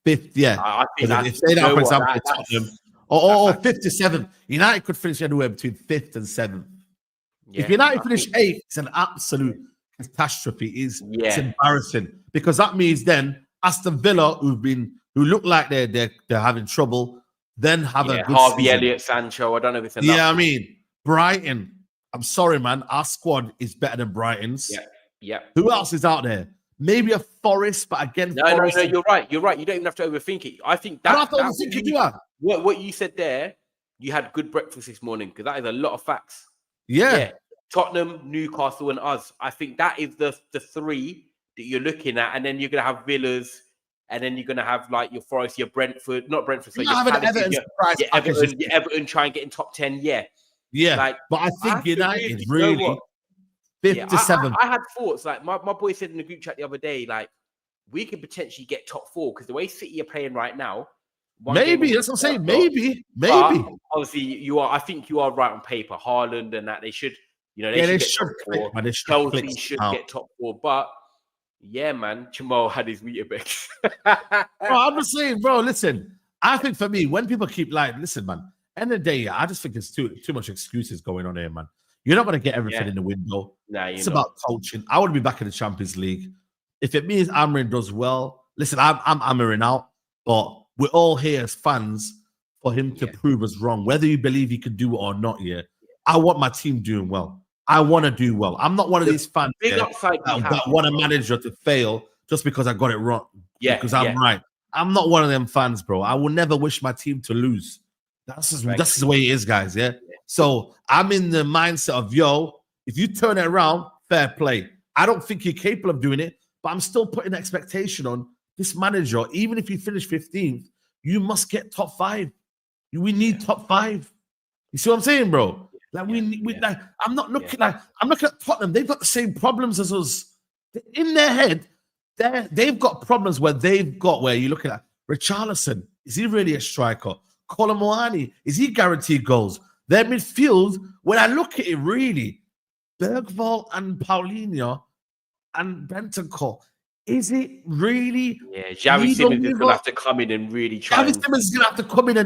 5th, yeah. I think if they don't, for example, Tottenham, or 5th to 7th, United could finish anywhere between 5th and 7th. Yeah, if United finish 8th, it's an absolute catastrophe. It's embarrassing, because that means then Aston Villa, who look like they're having trouble, then have a good Harvey season. Elliott, Sancho. I don't know if it's enough. Yeah, I mean Brighton. I'm sorry, man. Our squad is better than Brighton's. Yeah. Who else is out there? Maybe a Forest, but again, no. You're right. You don't even have to overthink it. I think that. I don't have to overthink it, do I? What you said there, you had good breakfast this morning, because that is a lot of facts. Yeah. Tottenham, Newcastle, and us. I think that is the 3 that you're looking at, and then you're gonna have Villas, and then you're gonna have like your Forest, your Brentford, not Brentford. So your Everton try and get in top 10. Yeah. Like, but I think United really 5th to 7th. I had thoughts, like my boy said in the group chat the other day, like we could potentially get top 4, because the way City are playing right now. Maybe that's what I'm saying. Maybe. Obviously, I think you are right on paper. Haaland and that they should. You know, they should get top 4. Chelsea should get top 4, but yeah, man, Jamal had his Weetabix. Bro, I'm just saying, bro. Listen, I think for me, when people keep like, listen, man, end of the day, I just think there's too much excuses going on here, man. You're not going to get everything in the window. It's about coaching. I want to be back in the Champions League. If it means Amorim does well, listen, I'm Amorim out, but we're all here as fans for him to prove us wrong, whether you believe he can do it or not. I want my team doing well. I want to do well. I'm not one of these fans that want a manager to fail just because I got it wrong. Because I'm right. I'm not one of them fans, bro. I will never wish my team to lose. That's just the way it is, guys. So I'm in the mindset of, if you turn it around, fair play. I don't think you're capable of doing it, but I'm still putting expectation on this manager. Even if you finish 15th, you must get top 5. We need top 5. You see what I'm saying, bro? Like I'm not looking I'm looking at Tottenham. They've got the same problems as us. In their head, they've got problems where you're looking at Richarlison. Is he really a striker? Colin Moani, is he guaranteed goals? Their midfield, when I look at it, really, Bergvall and Paulinho and Bentancur, is it really? Yeah, Xavi Simons is going to have to come in and really try. Xavi Simons is going to have to come in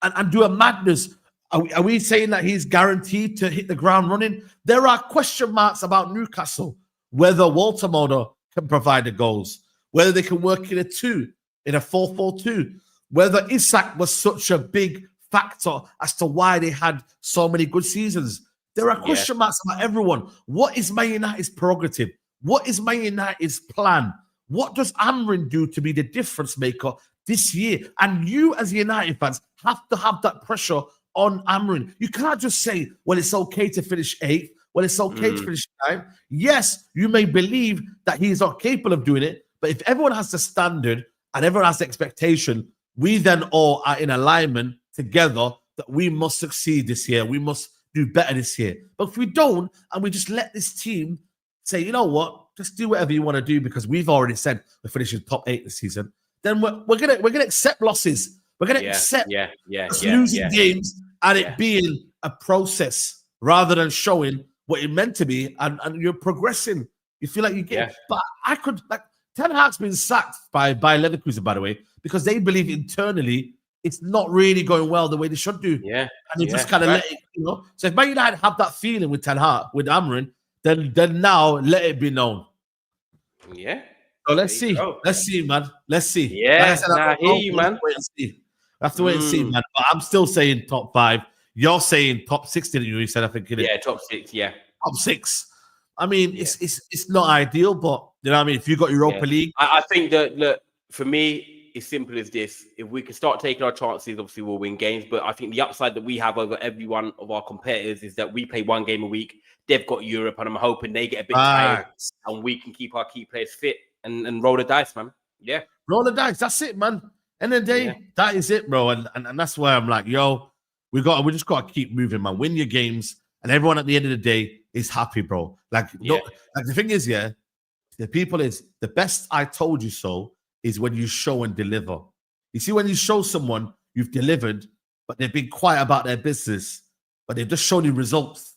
and do a madness. Are we saying that he's guaranteed to hit the ground running? There are question marks about Newcastle, whether Walter Moder can provide the goals, whether they can work in a 4-4-2, whether Isak was such a big factor as to why they had so many good seasons. There are question marks about everyone. What is Man United's prerogative? What is Man United's plan? What does Amorim do to be the difference maker this year? And you as United fans have to have that pressure on Amorim. You can't just say, well, it's okay to finish 8th. Well, it's okay to finish 9th. Yes, you may believe that he's not capable of doing it, but if everyone has the standard and everyone has the expectation, we then all are in alignment together that we must succeed this year. We must do better this year. But if we don't, and we just let this team say, you know what, just do whatever you want to do because we've already said we're finishing top 8 this season, then we're gonna accept losses. We're gonna accept losing games and it being a process rather than showing what it meant to be, and you're progressing. You feel like you get, but I could like Ten Hag's been sacked by Leverkusen, by the way, because they believe internally it's not really going well the way they should do. Yeah, and they just kind of let it, you know. So if Man United have that feeling with Ten Hag, with Amorim, then now let it be known. Yeah. So let's see. Let's see, man. Let's see. Yeah, like I said, I hear you, man. I have to wait and see, man. But I'm still saying top 5. You're saying top 6, didn't you? You said, I think. Yeah, top 6. Yeah, top 6. I mean, it's not ideal, but you know what I mean. If you got Europa League, I think that look, for me, it's simple as this: if we can start taking our chances, obviously we'll win games. But I think the upside that we have over every one of our competitors is that we play one game a week. They've got Europe, and I'm hoping they get a bit tired, and we can keep our key players fit and roll the dice, man. Yeah, roll the dice. That's it, man. End of the day, that is it, bro. And that's why I'm like, yo, we just got to keep moving, man. Win your games, and everyone at the end of the day is happy, bro. Like the thing is, the people is the best I told you so is when you show and deliver. You see, when you show someone you've delivered, but they've been quiet about their business, but they've just shown you results.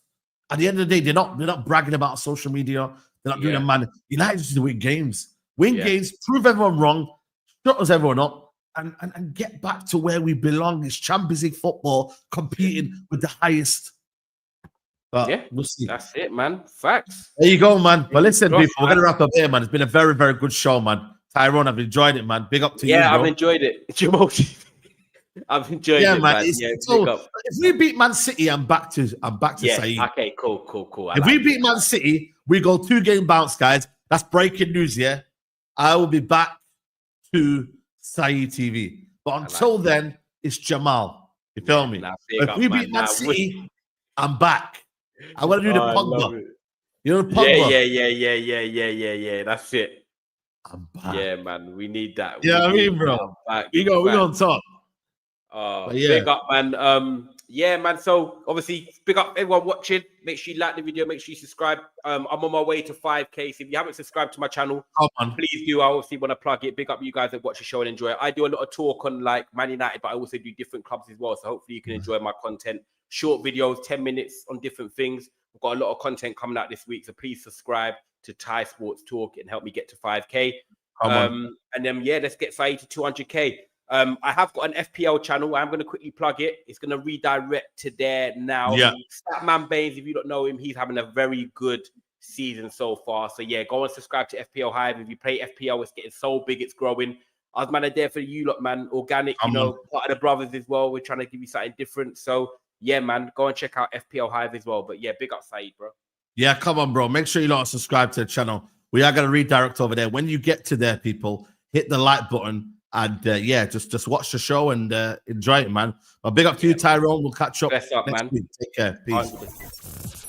At the end of the day, they're not bragging about social media. They're not doing a man. United just to win games. Win games, prove everyone wrong, shut us everyone up, and get back to where we belong. It's Champions League football, competing with the highest. But we'll see. That's it, man. Facts. There you go, man. But listen, people, we're going to wrap up here, man. It's been a very, very good show, man. Tyrone, I've enjoyed it, man. Big up to you, bro. Yeah, I've enjoyed it. I've enjoyed it, man. So, if we beat Man City, I'm back to Saeed. Okay, cool. If we beat Man City, we go 2-game bounce, guys. That's breaking news, yeah? I will be back to Saeed TV. But until then, it's Jamal. You feel me? If we beat Man City, I'm back. I want to do the Pogba. You know the Pogba? Yeah. That's it. I'm back. Yeah, man. We need that. Yeah, I mean, bro. We gonna talk. Big up, man. Yeah, man. So obviously, big up everyone watching. Make sure you like the video. Make sure you subscribe. I'm on my way to 5K. So if you haven't subscribed to my channel, please do. I obviously want to plug it. Big up you guys that watch the show and enjoy it. I do a lot of talk on like Man United, but I also do different clubs as well. So hopefully you can enjoy my content. Short videos, 10 minutes on different things. We've got a lot of content coming out this week. So please subscribe to Thai Sports Talk and help me get to 5K. And then, let's get Saeed to 200K. I have got an FPL channel. I'm going to quickly plug it. It's going to redirect to there now. Statman Baines, if you don't know him, he's having a very good season so far. So go and subscribe to FPL Hive. If you play FPL, it's getting so big, it's growing. I was there for you lot, man. Organic, part of the brothers as well. We're trying to give you something different. So man, go and check out FPL Hive as well. But big up Saeed, bro. Yeah, come on, bro. Make sure you lot subscribe to the channel. We are going to redirect over there. When you get to there, people, hit the like button. And just watch the show and enjoy it, man. But big up to you, Tyrone. We'll catch up next week. Take care. Peace.